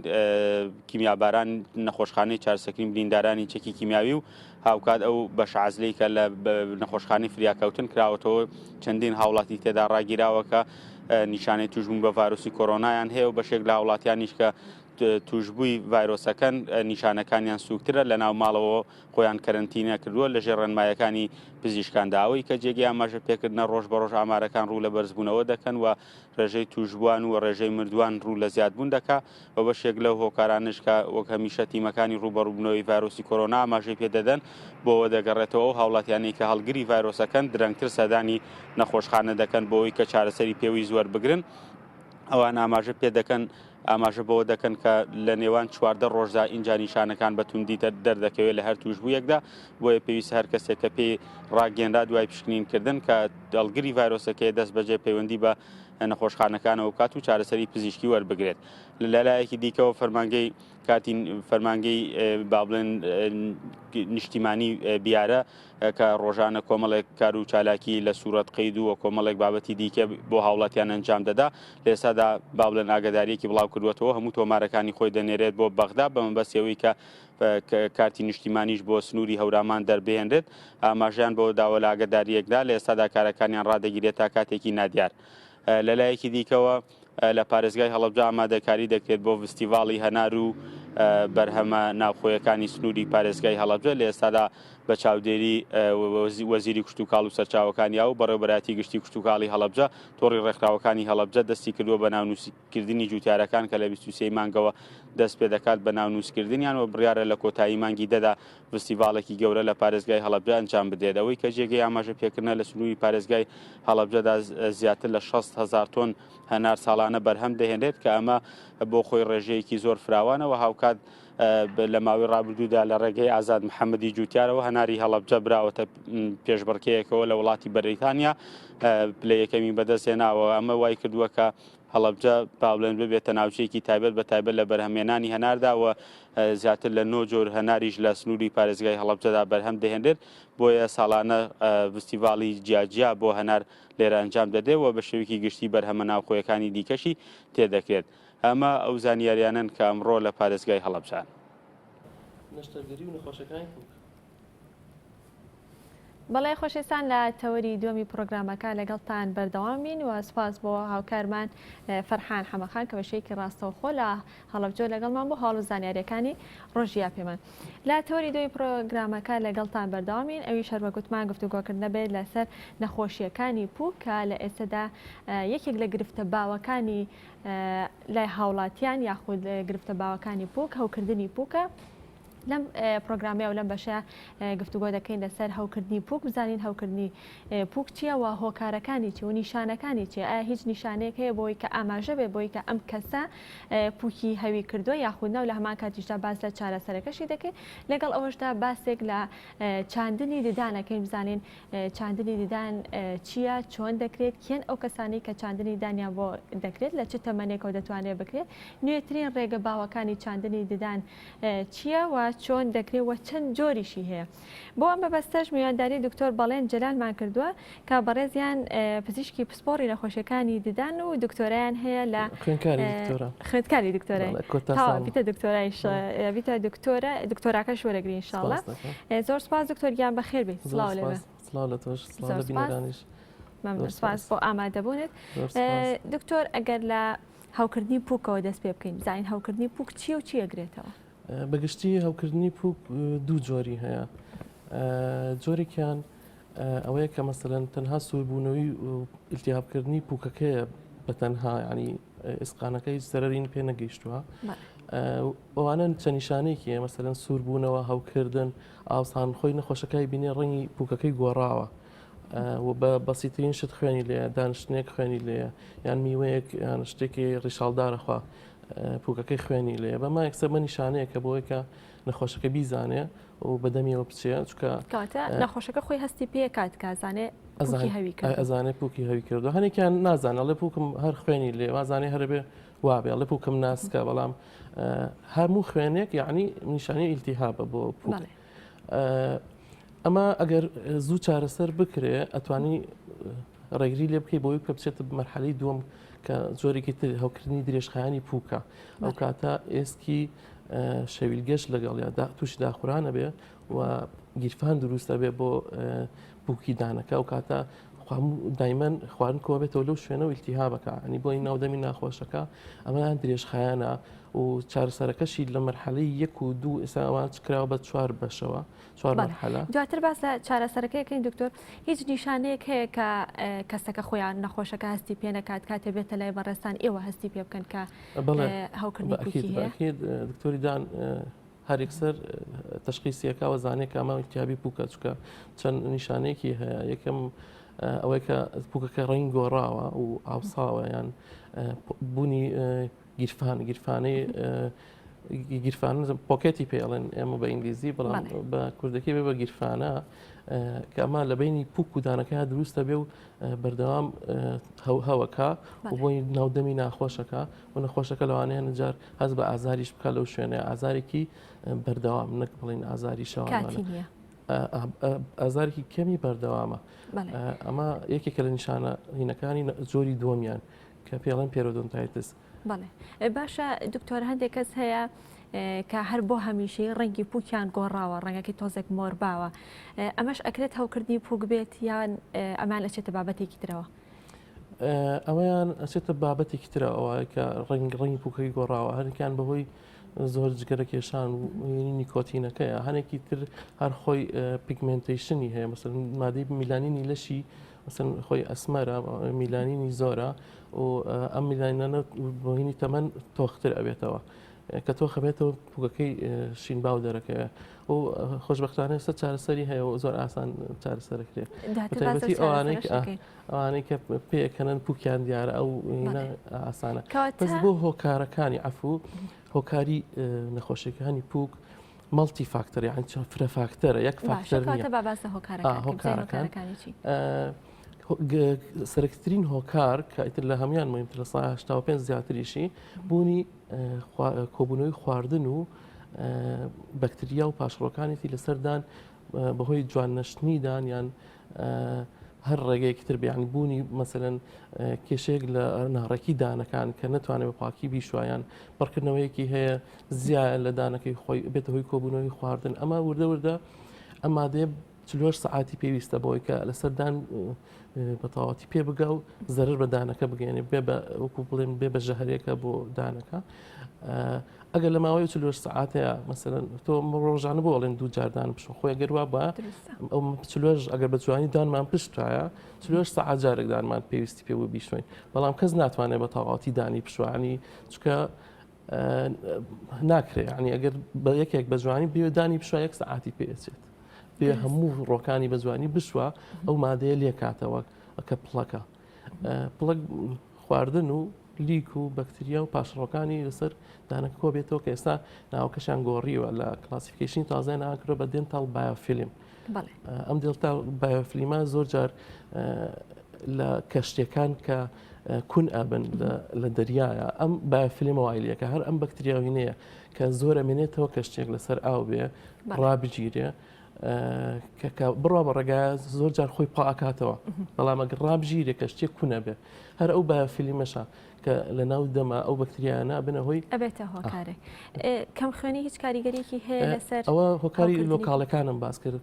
کیمیاباران نەخۆشخانەی چارسەکرین بریندارانی چەکی کیمیاوی و هاوکات ئەو بەش عەزلەی کە لە نەخۆشخانەی فریاکەوتن کراوەتەوە چەندین هاوڵاتی تێدا ڕاگیراوە کە نیشانەی توشبوون بە ڤایرۆسی کۆرۆنایان هەیە و بەشێک لە هاوڵاتیانیش کە توشبووی ڤایرۆسەکەن نیشانەکانیان سوکترە لە ناو ماڵەوە خۆیان کەرنتینە کردووە لەژێر ڕێنمایەکانی پزیشکانداوەی کە جێگەی ئاماژە پێکردنە ڕۆژ بە ڕۆژ ئامارەکان ڕوو لە بەرزبوونەوە دەکەن و ڕێژەی توشبووان و ڕێژەی مردووان ڕوو لە زیادبوون دەکات و بەشێک لەو هۆکارانش کە وەک هەمیشە تیمەکانی ڕوبەڕووبوونەوەی ڤایرۆسی کۆرۆنا ئاماژەی پێدەدەن بۆەوە دەگەڕێتەوە هاوڵاتیانەی کە هەڵگری ڤایرۆسەکەن درەنگتر سەدانی نەخۆشخانە دەکەن بۆەوەی کە چارەسەری پێوی زۆر بگرن ئەوان ئاماژە پێ دەکەن ئاماژە بەوە دەکەن کە لە نێوان 14 ڕۆژدا ئینجا نیشانەکان بە توندی دەردەکەوێت لە هەر توشبوویەکدا بۆیە پێویست هەر کەسێک کە پێی ڕاگەێنرا دوای پشکنینکردن کە دڵگری ڤایرۆسەکەی دەست بەجێ پەیوەندی بە نەخۆشخانەکانەوە کات و چارەسەری پزیشکی وەربگرێت لەلایەکی دیکەەوە فەرمانگەی کاتی فەرمانگەی با بڵێن نیشتیمانی بیارە کە ڕۆژانە کۆمەڵێک کار و چالاکی لە سوورەت قەید و کۆمەڵێک بابەتی دیکە بۆ هاوڵاتیان ئەنجام دەدا لە ئێستادا با بڵێن ئاگاداریەکی بڵاو کردوێتەوە هەموو تۆمارەکانی خۆی دەنێرێت بۆ بەغدا بەمەبەستەوەی کە کارتی نیشتیمانیش بۆ سنووری هەورامان دەربێنرێت ئاماژیان بۆ داوە لە ئاگاداریەکدا لە ئێستادا کارەکانیان ڕادەگیرێت تا کاتێکی نادیار لەلایەکی دیکەوە لە پارێزگای هەڵەبجە ئامادەکاری دەکرێت بۆ فستیڤاڵی هەنار و بەرهەمە ناوخۆیەکانی سنووری پارێزگای هەڵەبجە لە ئێستادا بە چاودێری وەزیری کشتتوکاڵ و سەرچاوەکانی و بەڕێوەبەتی گشتی کشتتوکاڵی هەڵەبجە تۆڕی ڕێکخراوەکانی هەڵەبجە دەستی کردووە بە ناونووسکردنی جوتیارەکان کە لە 23 مانگەوە دەست پێ دەکات بە ناونووسکردنیان و بڕیارە لە کۆتایی مانگی دەدا فستیڤاڵێکی گەورە لە پارێزگای هەڵەبجە ئەنجام بدێت ئەوەی کە جێگەی ئاماژە پێکردنە لە سنووری پارێزگای هەڵەبجەدا زیاتر لە 6,000 تۆن هەنار ساڵانە بەرهەم دەهێنرێت کە ئەمە بۆ خۆی ڕێژەیەکی زۆر فراوانەوە هاوکات لە ماوەی ڕابردوودا لە ڕێگەی ئازاد محەممەدی جوتیارەوە هەناری هەڵەبجە براوەتە پێشبڕکەیەکەوە لە وڵاتی بەریتانیا پلە یەکەمی بەدەستێناوە ئەمە وای کردووە کە هەڵەبجە باڵێن ببێتە ناوچەیەکی تایبەت بە تایبەت لە بەرهەمێنانی هەنارداوە زیاتر لە 9 جۆر هەناریش لە سنووری پارێزگای هەڵەبجەدا بەرهەم دەهێنرێت بۆیە ساڵانە فستیڤاڵی جیاجیا بۆ هەنار لێرە ئەنجام دەدێەوە بە شێوەیەکی گشتی بەرهەمە ناوخۆیەکانی دیکەشی تێدەکرێت ئەمە ئەو زانیاریانن کە ئەمڕۆ لە پارێزگای هەڵەبجان بەڵێ خۆشەویستان لە تەوەری دووەمی پرۆگرامەکە لەگەڵتان بەردەوامین و سپاس بۆ هاوکارمان فەرحان حەمەخان کە بەشەیەکی ڕاستەوخۆ لە هەڵەبجە لەگەڵمان بۆ هەڵ و زانیاریەکانی ڕۆژیا پێمان. لە تەوەری دووەمی پرۆگرامەکە لەگەڵتان بەردەوامین ئەویش هەر بە گوتمان گفتوگۆکردنە بێت لەسەر نەخۆشیەکانی پووک کە لە ئێستادا یەکێک لە گرفتە باوەکانی لای هاوڵاتیان یاخود گرفتە باوەکانی پووک هەوکردنی پووکە. لەم پرۆگرامی و لەم بەشە گفتوگۆ دەکەین لەسەر هەوکردنی پووک بزانین هەوکردنی پووک چییە و هۆکارەکانی چی و نیشانەکانی چی ئایا هیچ نیشانەیەک هەیە بۆی کە ئاماژە بێ بۆی کە ئەم کەسە پووکی هەوی کردووە یاخودنەوە لە هەمان کاتیشدا باس لە چارەسەرەکەشی دەکەین لەگەڵ ئەوەشدا باسێک لە چاندنی ددانەکەین بزانین چاندنی ددان چییە چۆن دەکرێت کێن ئەو کەسانی کە چاندنی دانیان بۆ دەکرێت لە چ تەمەنێکەوە دەتوانێت بکرێت نوێترین ڕێگە باوەکانی چاندنی ددان چییە و چۆن دەکرێت و چەند جۆریشی هەیە بۆ ئەم بەبەستەش میوانداری دکتۆر بەڵێن جەلالمان کردووە کە بەڕێزیان پزیشکی پسپۆڕی نەخۆشیەکانی ددان و دکتۆرایان هەیە لە خوێندکاری دکتۆرای بیتە دکتۆرایش بیتە دکتۆراکەش وەرەگرین ئینشاڵڵا. زۆر سپاس دکتۆریان بەخێر بێت. سڵاو لێبێ. سڵاو لە تۆش سڵاو لە بینەرانیش. مەمنون سپاس بۆ ئامادەبوونت. دکتۆر ئەگەر لە هەوکردنی پووکەوە دەست پێ بکەین بزانین هەوکردنی پووک چی و چی ئەگرێتەوە؟ بەگشتی هەوکردنی پووک دوو جۆری هەیە. جۆرێکیان ئەوەیە کە مەسەلەن تەنها سووربوونەوەی ئیلتیهابکردنی پووکەکەیە بە تەنها ینی ئێسقانەکەی سەرەرین پێ نەگەیشتووە. ئەوانە چەند نیشانەیەکی مەسەلەن سووربوونەوە هەوکردن ئاوسان خۆی نەخۆشەکەی بینێ ڕەنگی پووکەکەی گۆڕاوە و بە بەسیترین شت خوێنی لێ دانشتنێک خوێنی لێ یان میوەیەک یان شتێکی ڕیشاڵدارەخوا پووکەکەی خوێنی لێ بەما یەکسەر بە نیشانەیە کە بۆی کە نەخۆشەکە بیزانێ و بەدەمیەوە بچێت چکە نەخۆشەکە خۆی هەستی پێ کات کازانێ ئەزانێ پووکی هەوی کردو هەنێکیان نازانە لێ پووکم هەر خوێنی لێ وازانێ هەربێ وابێ لێ پووکم ناسکە بەڵام هەموو خوێنێک یعنی نیشانی ئیلتیهابە بۆ پووک. ئەمە ئەگەر زوو چارەسەر بکرێ ئەتوانی ڕێگری لێ بکەی بۆی کە بچێت مەرحەلەی دووەم کە زۆرێکی تر هەوکردنی درێژخایانی پووکە ئەو کاتە ئێسکی شەویلگەشت لەگەڵ یا تووشی داخورانە بێ و گیرفان دروستە بێ بۆ پووکی دانەکە ئەو کاتە دایمەن خواردن کۆ بێتەوە لەو شوێنەوە ئیلتیهابەکە ئەنی بۆی ناودەمی ناخۆشەکە ئەمەیان درێژخایانە و چارەسەرەکەشی لە مەرحەلەی 1 و 2 ئێستا ئەوان کراوە بە 4 بەشەوە 4 مەرحەلە. دواتر باس لە چارەسەرەکەیەکەین دکتۆر هیچ نیشانەیە هەیە کە کەسەکە خۆیان نەخۆشەکە هەستی پێ نەکات کاتێ بێتە لای بەڕێستان ئێوە هەستی پێ بکەن کە هەوکردنی پووکی هەیە؟ دکتۆری دان هەر یەکسەر تەشخیصیەکە وەزانێک ئەمە ئیلتیهابی پووکە چکە چەند نیشانەیەکی هەیە یەکەم ئەوەی کە پووکەکە ڕەنگ گۆڕاوە و ئاوساوە یان بوونی گیرفانەی گیرفان پۆکێتی پێڵێن ئێمە بە ئینگلیزی بەڵام بە کوردەکەی بێ بە گیرفانە کە ئەمە لە بینی پووک و دانەکە دروستە بێ و بەردەوام هەوەکە و بۆی ناودەمی ناخۆشەکە و نەخۆشەکە لەوانەیە نەجار هەست بە ئازاریش بکە لەو شوێنەیە ئازارێکی بەردەوام نەک بڵین ئازاری شەوانە ئازارێکی کەمی بەردەوامە. ئەمە یەکێکە لە نیشانە هینەکانی زۆری دووەمیان کە پێڵێن پێرۆدۆنتایتس. بەڵێ باشە دکتۆر هەندێک کەس هەیە کە هەر بۆ هەمیشەی ڕەنگی پووکیان گۆڕاوە ڕەنگەکەی تۆزێک مۆرباوە ئەمەش ئەکرێت هەوکردنی پووک بێت یان ئەمان ئەچێتە بابەتێکی ترەوە؟ ئەوەیان ئەچێتە بابەتێکی ترەوە کە ڕەنگی پووکەی گۆڕاوە هەرکیان بەهۆی زۆر جگەرە کێشان و نیکۆتینەکەیە هەنێکی تر هەر خۆی پیگمنتیشنی هەیە مەسەن مادەی میلانینی لەشی مەسەن خۆی ئەسمەرە میلانینی زۆرە و ئەم میلانینانە بۆهینی تەمەەن تۆختر ئەبێتەوە کە تۆ خەبێتەوە پووکەکەی شین باو دەرەکەوێ و خۆشبەختانە ئێستا چارەسەری هەیە و زۆر ئاسان چارەسەرەکرێت بەتایبەتی ئەوانەی کە پێکەنن پووکیان دیارە ئەو ئاسانە بەس بۆ هۆکارەکانی عەفوو هۆکاری نەخۆشیەکانی پووک مەڵتی فاکتەر یان فرە فاکتەرە یەک فاکتەر سەرکترین هۆکار کە ئیتر لە هەمان مهمتر لە 85 زیاتریشی بوونی کۆبوونەوەی خواردن و بەکتریا و پاشڕۆکانێتی لەسەردان بەهۆی جوان نەشتنیدان یان هەر ڕێگەیەکی تر بیان بوونی مەسەلەن کێشەیەک لە ناڕێکی دانەکان کە نەتوانێت بە پاکی بیشوایان بڕکردنەوەیەکی هەیە زیایە لە دانەکەی خۆی بێتە هۆی کۆبوونەوەی خواردن ئەمە وردە ئەم مادەیە چلوەش سەعاتی پێویستە بۆی کە لەسەردان بە تەواوەتی پێ بگە و زەرر بە دانەکە بگەێنێ بێ بە وەکو بڵێن بێ بە ژەهرێکە بۆ دانەکە. ئەگەر لە ماوەی چلوەش سەعاتەیە مەسەرەن تۆ ڕۆژانە بۆ ئەڵێن دوو جاردان بشۆ خۆی گەروا بە ئەو چلوەش ئەگەر بە جوانی دانمان پشتایە چلوەش سەعات جارێک دانمان پێویستی پێ بوو بیشتوین بەڵام کەس ناتوانێت بە تەواوەتی دانی پشوانی چکە ناکرێت ینی ئەگەر بە یەکێک بە جوانی بێ دانی پشوە یەک سەعاتی پێچێت بێ هەموو ڕۆکانی بە جوانی بشوە ئەو مادەیە لێ کاتەوە ئەکە پڵەکە پڵک خواردن و لیک و بەکتریا و پاشڕۆکانی لەسەر دانەکە کۆ بێتەوە کە ئێستا ناوکەشیان گۆڕیوە لە کلاسیفیکیشنی تازای ناکرۆ بە دێنتاڵ بایۆفیلم. ئەم دڵتا بایۆفلیما زۆر جار لە کەشتەکان کە کون ئەبن لە دەریایە ئەم بایۆفیلمە وایلەکە هەر ئەم بەکتریاوینەیە کە زۆر ئەمێنێتەوە کەشتێک لەسەر ئاو بێ ڕابگیرێ کە بڕوا بە ڕێگایە زۆر جار خۆی پاکاتەوە بەڵام ئەگەر ڕابژیرێ کەشتێک کوونە بێ هەر ئەو بایۆفیلمەشە کە لە ناو دەما ئەو بەکتریانە بنە هۆی ئەبێتە هۆکارێک کەم خوێنی هیچ کاریگەریەکی هەیە لەسەر ئەوە هۆکاری لۆکاڵەکانم باس کرد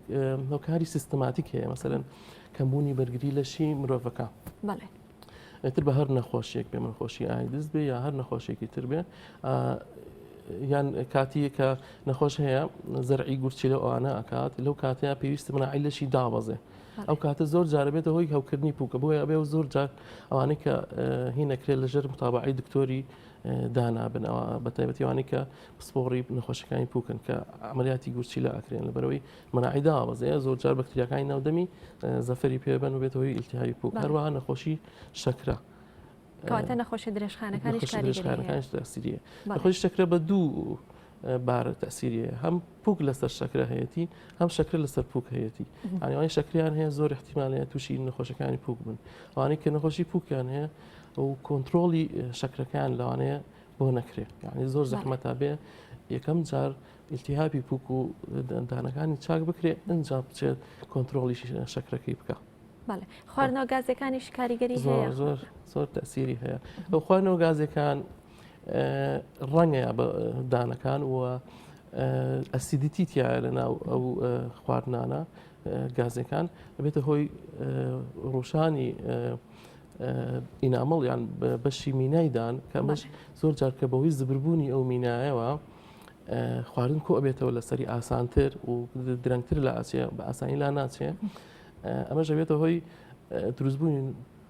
هۆکاری سیستماتیک هەیە مەسەرەن کەمبوونی بەرگری لەشی مرۆڤەکە تر بە هەر نەخۆشیێک بێ منخۆشی ئایدز بێ یا هەر نەخۆشیێکی تر بێ یان کاتی کە نەخۆش هەیە زەرعی گورچی لە ئەوانە ئەکات لەو کاتەیە پێویستە مناعی لەشی دابەزێ ئەو کاتە زۆر جارە بێتە هۆی هەوکردنی پووکە بۆیە ئەبێ و زۆر جار ئەوانەی کە هینەکرێت لەژێر متابعی دکتۆری دانابنەوە بە تایبەتیوانی کە پسپۆڕی نەخۆشەکانی پووکن کە عملیاتی گورچی لە ئەکرێن لەبەرەوەی مناعی دابەزەیە زۆر جار بەکتریاکانی ناودەمی زەفەری پێبن و بێتەوەی ئیلتیهابی پووک هەروەها نەخۆشی شەکرە کەواتە نەخۆشی درێژخانەکانیش تەسیریە نەخۆشی شەکرە بە دوو بارە تەسیریە هەم پووک لەسەر شەکرە هەیەی هەم شەکرە لەسەر پووک هەیەی ئەوانەی شەکریان هەیە زۆر احتیمالەیە تووشی نەخۆشەکانی پووک بن ئەوانەی کە نەخۆشی پووکیان هەیە و کۆنتترۆلی شەکرەکان لەوانەیە بۆ نەکرێت یعنی زۆر زەحمەتا بێ یەکەم جار ئیلتیهابی پووک و دانەکانی چاک بکرێت ئەنجا بچێت کۆنتترۆلی شەکرەکەی بکە. خواردنەوە گازەکانیش کاریگەری هەیە زۆر تەسیری هەیە ئەو خواردنەوە گازەکان ڕەنگەیە بە دانەکان و ئەسیدیتی تایە لە ناو ئەو خواردنانە گازەکان بێتە هۆی ڕوشانی ئینامەڵ یان بەشی مینایدان کە ئەمەش زۆر جار کە بەهۆی زبربوونی ئەو مینایەوە خواردن کۆ ئەبێتەوە لەسەری ئاسانتر و درەنگتر لە ئاسیە بە ئاسانی لا ناچێ ئەمەش ئەبێتە هۆی دروستبوونی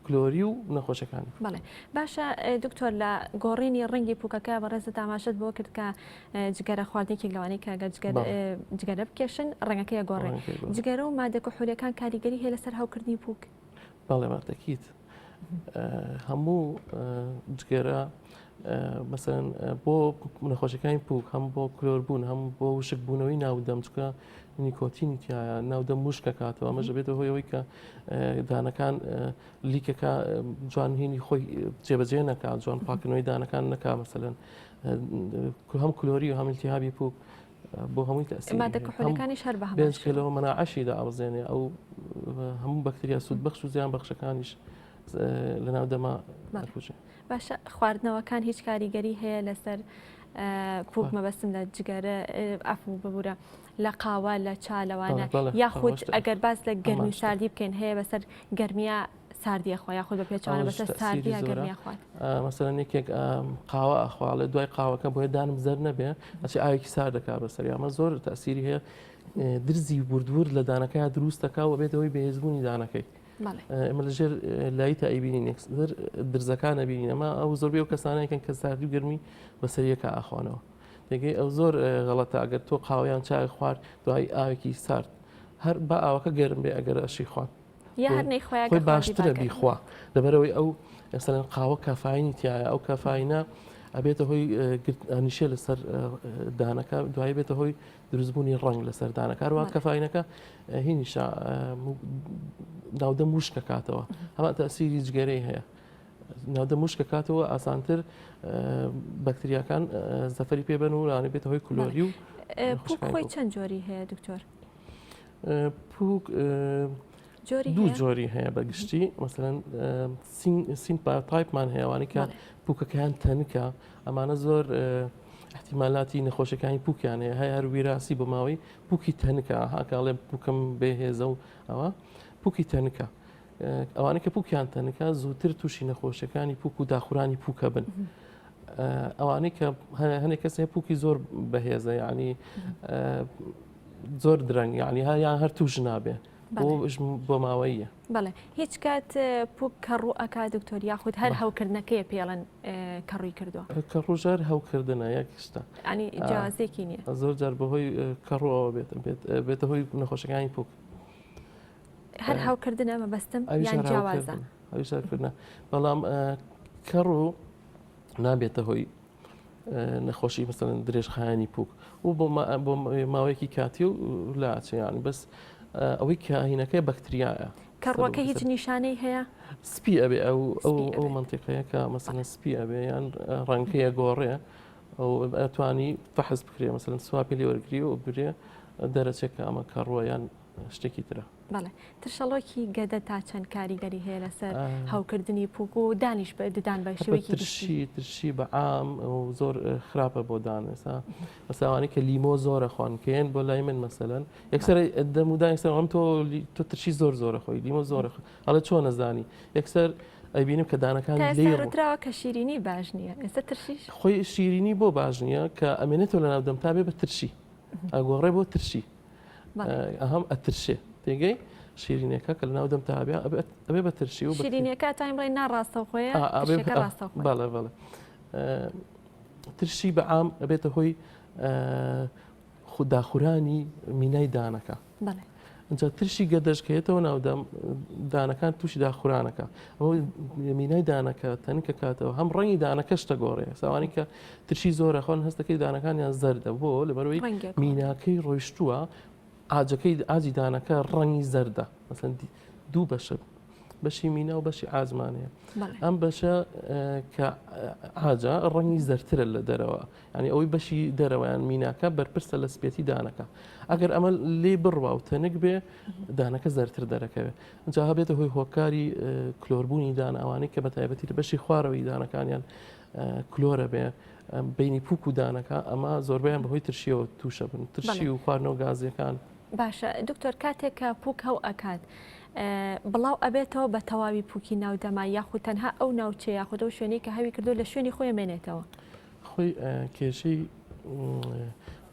کلۆری و نەخۆشەکانی. بەڵێ باشە دکتۆر لە گۆڕینی ڕەنگی پووکەکە بەڕێزە تاماشت بۆ کرد کە جگەرە خواردێکی لەوانەیە کە جگەرە بکێشن ڕەنگەکەیە گۆڕێن جگەرە و مادە کحولیەکان کاریگەری هەیە لەسەر هاوکردنی پووک. بەڵێ ماتەکیت هەموو جگەرە مەسەن بۆ نەخۆشەکانی پووک هەم بۆ کلۆربوون هەم بۆ وشک بوونەوەی ناودەم چکە نیکۆتینی تایە ناودەم وشکە کاتەوە ئەمەش بێتەوە هۆیەوەی کە دانەکان لیکەکە جوانهێنی خۆی جێبەجێ نەکات جوان پاکردنەوەی دانەکان نەکا مەسەلەن هەم کلۆری و هەم ئیلتیهابی پووک بۆ هەمووی تەسیری مادە کحولیەکانیش هەر بە بێزکەلەوە مەناعەشیدا ئەوەزێنێ ئەو هەموو بەکتریا سوودبەخش و زیان بەخشەکانیش لە ناو دەما دەکوژێ. باشە خواردنەوەکان هیچ کاریگەری هەیە لەسەر پووک مەبەستم لە جگەرە ئەفو ببوورە لە قاوە لە چالەوانە یاخود ئەگەر باز لە گەرمی ساردی بکەین هەیە بەسەر گەرمیا ساردیە خۆ یاخود بە پێچوانە بەسەر ساردیە گەرمیا خوارد مەسەلەن یەکێک قاوە ئەخواڵێ دوای قاوەکە بۆیە دانم زەر نەبێ ئەچی ئاوێکی سارد دەکات بەسەر ئەمە زۆر تەسیری هەیە درزی بوردور لە دانەکەی دروستەکە و بێتەوەی بەهێزبوونی دانەکەی. ئەمە لەژێر لای تا ئەیبینین درزەکان نەبینین ئەمە ئەو زۆربەی و کەسانەیەکەن کە ساردی و گەرمی بەسەریەکە ئاخوانەوە دەگەی ئەو زۆر غەڵەتە ئەگەر تۆ قاوەیان چای خوارد دوای ئاوێکی سارد هەر بە ئاوەکە گەرم بێ ئەگەر ئەشی خوارد خۆی باشترە بیخوا لەبەرەوەی ئەو ئەسەن قاوە کافاینی تایە ئەو کافاینە ئەبێتە هۆی نیشێ لەسەر دانەکە دوای بێتە هۆی دروستبوونی ڕنگ لەسەر دانەکە هەروە کەفاینەکە هینیشە ناودەم وشکە کاتەوە ئەمە تەسیری جگەرەی هەیە ناودەم وشکە کاتەوە ئاسانتر بەکتریاکان زەفەری پێبن و لاانە بێتە هۆی کلۆری و پووک خۆی چەند جۆری هەیە دکتۆر؟ پووک دوو جۆری هەیە بەگشتی مەسەلەن سین تایپمان هەیەوانی کە پووکەکەیان تەنکە ئەمانە زۆر احتیمالاتی نەخۆشیەکانی پووکیان هەیە هەیە هەر ویراسی بۆ ماوەی پووکی تەنکە هاکاڵێ پووکەم بێهێزە و ئەوە پووکی تەنکە ئەوانە کە پووکیان تەنکە زووتر تووشی نەخۆشیەکانی پووک و داخورانی پووکە بن ئەوانەی کە هەنێک کەس هەیە پووکی زۆر بەهێزە یعنی زۆر درەنگ یعنی هەیان هەر توش نابێ بۆ ماوەیە بەڵێ هیچ کات پووک کەڕوو ئەکا دکتۆر یاخود هەر هەوکردنەکەی پێڵەن کەڕووی کردووە کە ڕۆژار هەوکردنە یەکشتا ئەنی جیازێکی نییە زۆر جار بەهۆی کەڕوەوە بێتە هۆی نەخۆشەکانی پووک هەر هاوکردن ئەمە بەستم یان جیاوازە ئەویشارکردە بەڵام کەڕوو نابێتە هۆی نەخۆشی مەسەڵەن درێژخایانی پووک و بۆ ماوەیەکی کاتی و لاچیان بەس ئەوەی کاهینەکەی بەکتریایە کەڕوەکە هیچ نیشانەی هەیە سپی ئەبێ ئەو منتیقەیە کە مەسەڵەن سپی ئەبێ یان ڕەنگەیە گۆڕێ ئەو ئەتوانی فەحز بکرێ مەسەڵەن سواپی لێ وەرگری و برێ دەرەچێت کە ئەمە کەڕوە یان شتێکی ترە بەڵێ ترشەڵۆکی گەدە تا چەند کاریگەری هەیە لەسەر هەوکردنی پووک و دانیش ددان بە شێوەیەکی ترشی بە عام و زۆر خراپە بۆ دانێسا مەساوانی کە لیمۆ زۆرە خوانکەن بۆ لای من مەسەلەن یەکسەر دەمودان ئەم تۆ ترشی زۆرە خۆی لیمۆ زۆرە هەڵە چۆن نەزانی یەکسەر ئەبینم کە دانەکان لێڕراوە کە شیرینی باش نییە ئێستا ترشیش خۆی شیرینی بۆ باش نییە کە ئەمێنێتەوە لە ناودەم تا بێ بە ترشی ئەگۆڕێ بۆ ترشی ئەهەم ئەترشێ تێگەی شیرینەکە کە لە ناودەم تابێ ئەبێ بە ترشی و شیرینەکە تایم ڕێ ناڕاستە خۆیە بەڵێ بەڵێ ترشی بە عام ئەبێتە هۆی داخورانی مینای دانەکە اینجا ترشی گەدەشکێتەوە ناودەم دانەکان تووشی داخورانەکە ئەو مینای دانەکە تەنکە کاتەوە هەم ڕەنگی دانەکەش تەگۆڕێ ساوانی کە ترشی زۆرە خۆن هەستەکەی دانەکانیان زەردە بۆ لەبەرەوەی میناکەی ڕۆیشتووە ئاجەکەی ئاجی دانەکە ڕەنگی زەردە مەسەن دوو بەشە بەشی مینا و بەشی ئازمانەیە ئەم بەشە کە ئاجا ڕەنگی زەرترە لە دەرەوە ینی ئەوەی بەشی دەرەوەیان میناکە بەرپرسە لە سپێتی دانەکە ئەگەر ئەمە لێ بڕوا و تەنک بێ دانەکە زەرتر دەرەکەوێت جا هەبێتە هۆی هۆکاری کلۆربوونی دان ئەوانەی کە بە تایبەتی بەشی خوارەوەی دانەکانیان کلۆرە بێ بینی پووک و دانەکە ئەمە زۆربیان بەهۆی ترشیەوە تووشە بن ترشی و خواردنەوە گازیەکان باشە دکتۆر کاتێک کە پووک هەو ئەکات بڵاو ئەبێتەوە بە تەواوی پووکی ناودەما یاخود تەنها ئەو ناوچێ یاخود ئەو شوێنی کە هەوی کردو لە شوێنی خۆی مێنێتەوە خۆی کێشەی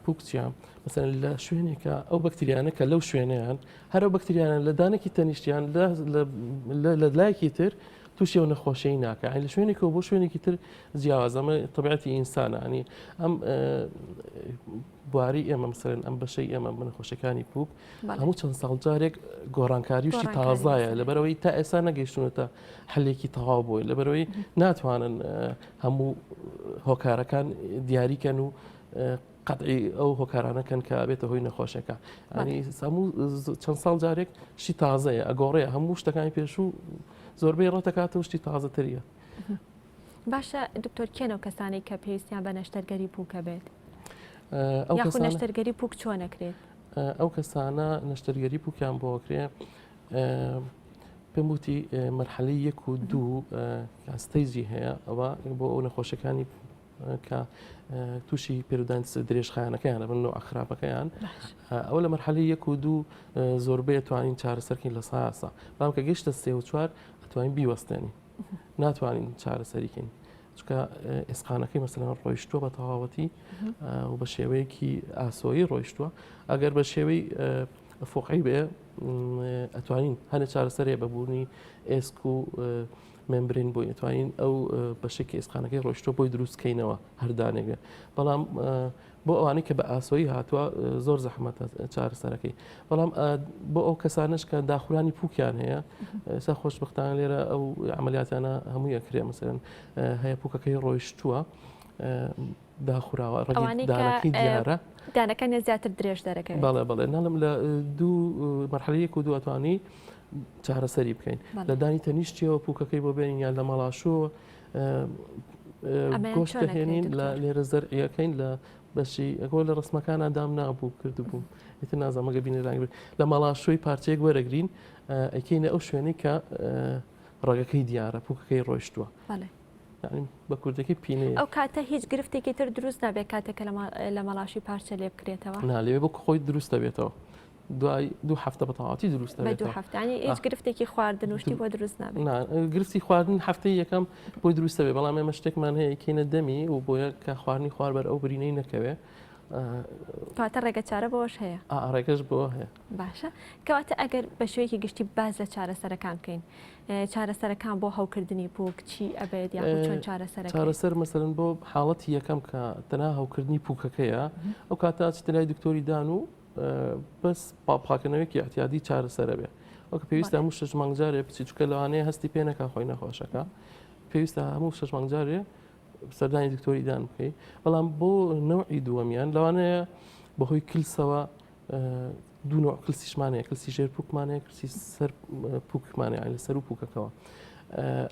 پووکچیان مەسەن لە شوێنێکە ئەو بەکتریانە کە لەو شوێنیان هەرو بەکتریانە لە دانێکی تەنیشتیان لە لایەکی تر تووشی ئەو نەخۆشیی ناکە لە شوێنێکەوە بۆ شوێنێکی تر جیاوازەمە طبیعەتی ئینسانە ینی ئەم بواری ئێمە مەسەرن ئەم بەشەی ئێمە نەخۆشیەکانی پووک هەموو چەند ساڵ جارێک گۆڕانکاریوشی تازایە لەبەرەوەی تا ئێستا نەگەیشتونەتە حلێکی تەواو بووی لەبەرەوەی ناتوانن هەموو هۆکارەکان دیاریکەن و قەتعی ئەو هۆکارانەکەن کە بێتە هۆی نەخۆشیەکە ینی هەموو چەند ساڵ جارێک شتی تازەیە ئەگۆڕەیە هەموو شتەکانی پێشوو زۆربەی ڕەتەکاتە شتی تازەتریە باشە دکتۆر کێنەوە کەسانی کە پێویستیان بە نەشتەرگەری پووکە بێت یاخود نەشتەرگەری پووک چۆنەکرێت ئەو کەسانە نەشتەرگەری پووکیان بۆکرێ پێم وتی مەرحەلەی 1 و 2 ئەستەیجی هەیە ئەوە بۆ ئەو نەخۆشیەکانی کە تووشی پێرودانی درێژخایەنەکەیان لە بن و ئەخراپەکەیان ئەو لە مەرحەلەی 1 و 2 زۆربەی توانین چارەسەرکەین لە ساسا بەڵام کە گەیشتە 3 و 4 ئەتوانین بیوەستێنی ناتوانین چارەسەریکەین چکە ئێسقانەکەی مەسەلەن ڕۆیشتووە بە تەواوەتی و بە شێوەیەکی ئاسۆیی ڕۆیشتووە ئەگەر بە شێوەی فۆقعی بێ ئەتوانین هەنە چارەسەرێ بەبوونی ئێسک و ممبرین بۆی ئەتوانین ئەو بەشێکی ئێسقانەکەی ڕۆیشتووە بۆی دروستکەینەوە هەردانێگە بەڵام بۆ ئەوانەی کە بە ئاسۆیی هاتووە زۆر زەحمەتە چارەسەرەکەی بەڵام بۆ ئەو کەسانش کە داخورانی پووکیان هەیە ئێستا خۆشبەختانە لێرە ئەو عملیاتیانە هەمووی ئەکرێ مەسەرەن هەیە پووکەکەی ڕۆیشتووە داخوراوە ڕێگەی دانەکەی دیارە دانەکە زیاتر درێژ دەرەکەوێت بەڵێ ناڵم لە دوو مەرحەلەی 1 و 2 ئەتوانی چارەسەری بکەین لە دانی تەنیشتیەوە پووکەکەی بۆ بێنین یان لە مەڵاشۆ گۆشتە هێنین لە لێرە زەرعیەکەین لە بەشی ئەگۆ لە ڕسمەکانە دام نابوو کردبووم ئیتر نازانمەگە بینێ لە مەڵاشۆی پارچەیەک وەرەگرین ئەکەینە ئەو شوێنەی کە ڕێگەکەی دیارە پووکەکەی ڕۆیشتووە ینی بە کوردەکەی پینەیە ئەو کاتە هیچ گرفتێکی تر دروست نابێت کاتێکە لە مەڵاشی پارچە لێ بکرێتەوە نالێ بۆ خۆی دروستە بێتەوە دوای دوو هەفتە بەتەواتی دروستە بە دوو بێتەوە هەفتانی هیچ گرفتێکی خواردن وشتی بۆ دروست نابێت گرفتی خواردن هەفتەی یەکەم بۆی دروستە بێ بەڵام ئێمە شتێکمان هەیە کێنە دەمی و بۆیە کە خواردنی خوار بەر ئەو برینەی نەکەوێ کاتە ڕێگە چارە بۆش هەیە ڕێگەش بۆ هەیە باشە کەواتە ئەگەر بە شوەیەکی گشتی باز لە چارەسەرەکان بکەین چارەسەرەکان بۆ هەوکردنی پووک چی ئەبێت یا چۆن چارەسەر مەسەرن بۆ حاڵەتی یەکەم کە تەنها هەوکردنی پووکەکەیە ئەو کاتە چتلای دکتۆری دان و بەس پاکردنەوەیکی احتیادی چارەسەرە بێ وەکە پێویستە هەموو 6 مانگجارێ بچی چکە لەوانەیە هەستی پێ نەکا خۆی نەخۆشەکە پێویستە هەموو 6 مانگجارێ سەردانی دکتۆری دان بکەیت بەڵام بۆ نەوعی دووەمیان لەوانەیە بەهۆی کلسەوە دوو نوع کلسیشمانەیە کلسی ژێر پووکمانەیە کلسی سەر پووکمانەیە لەسەر و پووکەکەەوە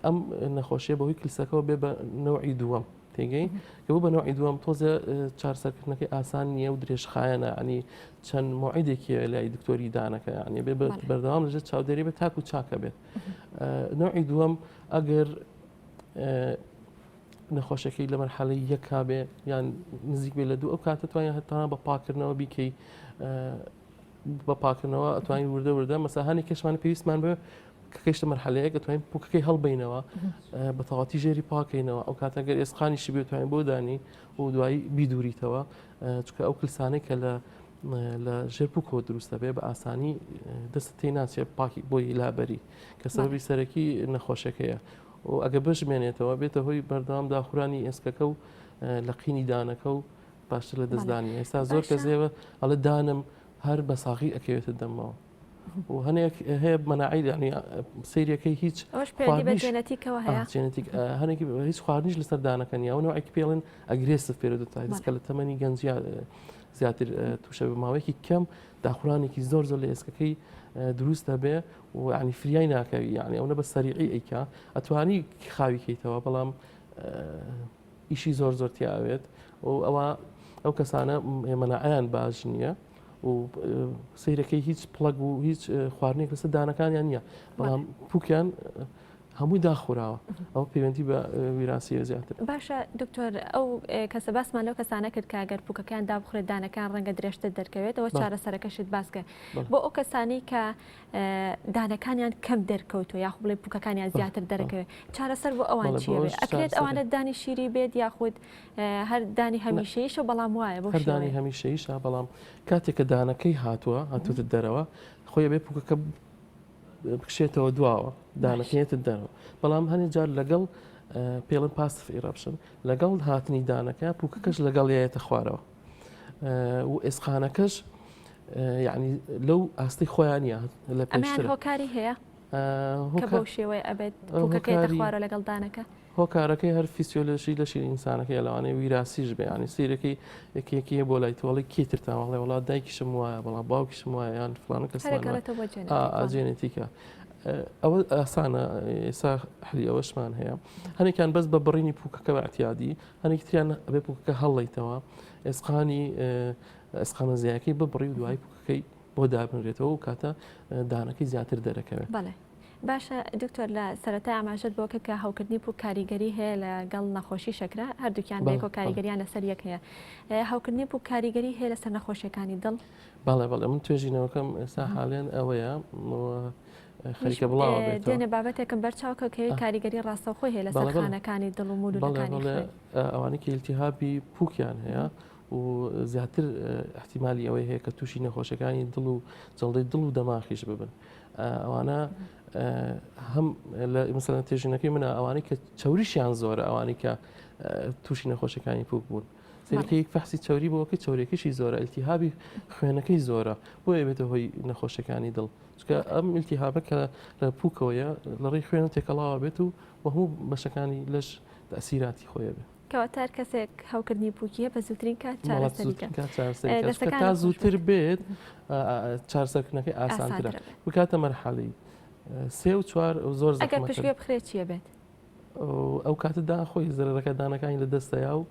ئەم نەخۆشیە بەهۆی کلسەکەەوە بێ بە نەوعی دووەم تێگەی کە بۆ بە نوعی دووەم تۆزە چارسەرکردنەکەی ئاسان نییە و درێژخایەنە عنی چەند موعیدێکی لای دکتۆری دانەکە ینی بێ بەردەوام لەژێت چاودێری بێت تاکو چاکە بێت نوعی دووەم ئەگەر نەخۆشەکەی لە مەرحەلەی یەک کابێ یان نزیک بێ لە دوو ئەو کاتە توانین هەتانە بە پاکردنەوە بیکەی بە پاکردنەوە ئەتوانین وردە وردە مەساهانی کەشمان پێویستمان بێ کە کەیشتە مەرحەلەیە دەتوانین پووکەکەی هەڵبینەوە بە تەواتی ژێری پاکەینەوە ئەو کاتەگەر ئێسقانیشی بێ توانین بۆ دانی و دوایی بیدووریتەوە چکە ئەو کلسانەی کە لە ژێر پووکەوە دروستە بێ بە ئاسانی دەست تێ ناچێت پاکی بۆی لابەری کە سەبەبی سەرەکی نەخۆشەکەیە و ئەگە بشمێنێتەوە بێتە هۆی بەردەوام داخورانی ئێسکەکە و لە قینی دانەکە و باشتر لە دەستدانی ئێستا زۆر کەسێوە ئەڵە دانم هەر بە ساغی ئەکەوێتە دەمەوە و هەنێک هەیە مەناعی ینی سیرەکەی هیچ جێنەتیکەوە هەیە هەنێکی هیچ خواردنیش لەسەر دانەکە نیە و نوعێکی پێڵێن ئەگرێسف پێرەدەتای دەستکە لە تەمەنی گەنجیا زیاتر تووشە بە ماوەیەکی کەم داخورانێکی زۆر زۆر لە ئێسکەکەی دروستە بێ و عنی فریای ناکەوی یعنی ئەوە بە سەریعی ئەیکا ئەتوانی خاویکەیتەوە بەڵام ئیشی زۆر زۆر تیاوێت و ئەو کەسانە مەناعیان باش نییە و سیرەکەی هیچ پڵەگ و هیچ خواردنێک لەسەر دانەکانیان نییە بەڵام پووکیان هەمووی داخوراوە ئەو پەیوەندی بە ویراسیە زیاتر باشە دکتۆر ئەو کەسە باسمان لەو کەسانە کرد کە ئەگەر پووکەکەیان دابخورێت دانەکان ڕەنگە درێژتر دەرکەوێت ئەوە چارەسەرەکەشت باسکە بۆ ئەو کەسانی کە دانەکانیان کەم دەرکەوتوە یاخود بڵێ پووکەکانیان زیاتر دەرەکەوێت چارەسەر بۆ ئەوان چیە بێت ئەکرێت ئەوانە دانی شیری بێت یاخود هەر دانی هەمیشەیشە بەڵام وایە بۆ دانی هەمیشەیشە بەڵام کاتێککە دانەکەی هاتووتە دەرەوە خۆی بێ پووکەکە بکشێتەوە دواوە دانەکەێتە دەرەوە بەڵام هەنێ جار لەگەڵ پێڵن پاسف ئێرابشن لەگەڵ هاتنی دانەکە پووکەکەش لەگەڵ یایەتە خوارەوە و ئێسخانەکەش یعنی لەو ئاستی خۆیانە لە پێشتر هۆکاری هەیە کە بەو شێوەیە ئەبێت پووکەکەی خوارە لەگەڵ دانەکە هۆکارەکەی هەر فیسیۆلۆژی لەشی ئینسانەکەی لەوانەیە ویراسیش بێ ینی سیرەکەی یەکیە بۆ لای تۆڵی کێتر تاوەڵێ وڵات دایکیشم وایە بەڵام باوکیشم وایە یان فلانە کەسانە جێنێتیکە ئەوە ئاسانە ئێستا حلی ئەوەشمان هەیە هەنێکیان بەس بە بڕینی پووکەکە بە احتیادی هەنێک تریان بێ پووکەکە هەڵڵیتەوە ئێسقانە زیاکەی ببڕی و دوای پووکەکەی بۆ دابنرێتەوە و کاتە دانەکەی زیاتر دەرەکەوێت. باشە دکتۆر لە سەرەتای ئاماژەت بۆکە کە هەوکردنی پووک کاریگەری هەیە لەگەڵ نەخۆشی شەکرە هەردووکیان بێکۆ کاریگەریان لەسەر یەک هەیە هەوکردنی پووک کاریگەری هەیە لەسەر نەخۆشیەکانی دڵ بەڵێ من توێژینەوەکەم ئێستا حاڵێن ئەوەیە خەریکە بڵاوە دێنە بابەتێکم بەرچاوکە کەوی کاریگەری ڕاستەخۆی هەیە لەسەر خانەکانی دڵ و مولولەکانی ئەوانەی کە ئیلتیهابی پووکیان هەیە و زیاتر احتیمالی ئەوەی هەیە کە تووشی نەخۆشەکانی دڵ و جەڵدەی دڵ و دەماخیش ببن ئەوانە هەم مثلەن تێژینەکەی منە ئەوانەی کە چاوریشیان زۆرە ئەوانەی کە تووشی نەخۆشەکانی پووک بوون سەرەکەی فەحسی چاوری بۆکە چاوریەکەشی زۆرە ئیلتیهابی خوێنەکەی زۆرە بۆیە بێتە هۆی نەخۆشەکانی دڵ چکە ئەم ئیلتیهابە کە لە پووکەوەیە لە ڕێی خوێنە تێکەڵاوە بێت و هەموو بەشەکانی لەش تەسیراتی خۆیە بێت کەواتە کەسێک هەوکردنی پووکیە بە زووترین کات چارەسەریکە تا زووتر بێت چارەسەرکردنەکەی ئاسانترە بکاتە مەرحەلەی 3 و 4 زۆر ئەگەر پشتگوێ بخرێت چیە بێت ئەو کاتەدا خۆی زەرەکە دانەکانی لە دەستەیە و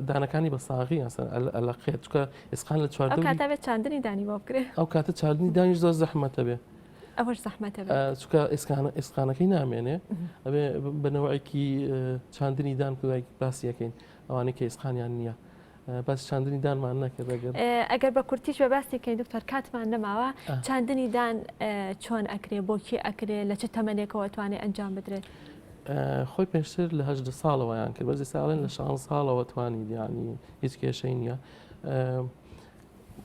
دانەکانی بە ساغی ئەلەقێت چکە ئێسقان لە چواردە کاتەوێت چاندنی دانی بۆ بکرێت ئەو کاتە چاردنی دانیش زۆر زەحمەتە بێ ئەوەش زەحمەتە چکە ئێسقانەکەی نامێنێ ئەبێ بنەوەیەکی چاندنی دان باسیەکەین ئەوانەی کە ئێسقانیان نییە باس چاندنی دانمان نەکرد ئەگەر بە کورتیش بە باسیکەین دکتۆر کاتمان نەماوە چاندنی دان چۆن ئەکرێ بۆکی ئەکرێ لە چه تەمەنێکەوە توانێت ئەنجام بدرێت خۆی پێشتر لە 8 ساڵەوەیان کرد بەزی ساڵێن لە 6 ساڵەوە توانی ینی هیچ کێشەی نییە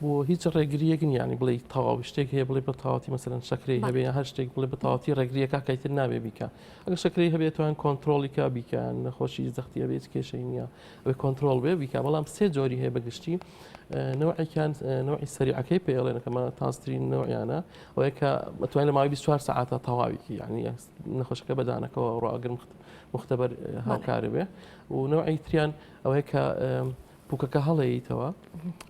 بۆ هیچ ڕێگریەک ینی بڵێ تەواو شتێک هەیە بڵێ بە تاواتی مەسەرەن شکری هەبێ هەر شتێک بڵێ بە تاواتی ڕێگریەکە کەیتر نابێ بیکە ئەگەر شکری هەبێت توان کۆنتترۆلیکا بیکەن نەخۆشی زەختی هەبێت کێشەی نییە ئەوێ کۆنتترۆل بێ بیکە بەڵام سێ جۆری هەیە بەگشتی نوعیان نوعی سەریعەکەی پێڵێنەکەمە تازترین نوعیانە ئەوەیە کە بتوانین لە ماوەی 24 ساعتە تەواویکی یعنی نەخۆشەکە بەدانەکەەوە ڕاگر مختبەر هاوکارە بێ و نوعی تریان ئەوەیە کە پوکەکە هەڵەیەیتەوە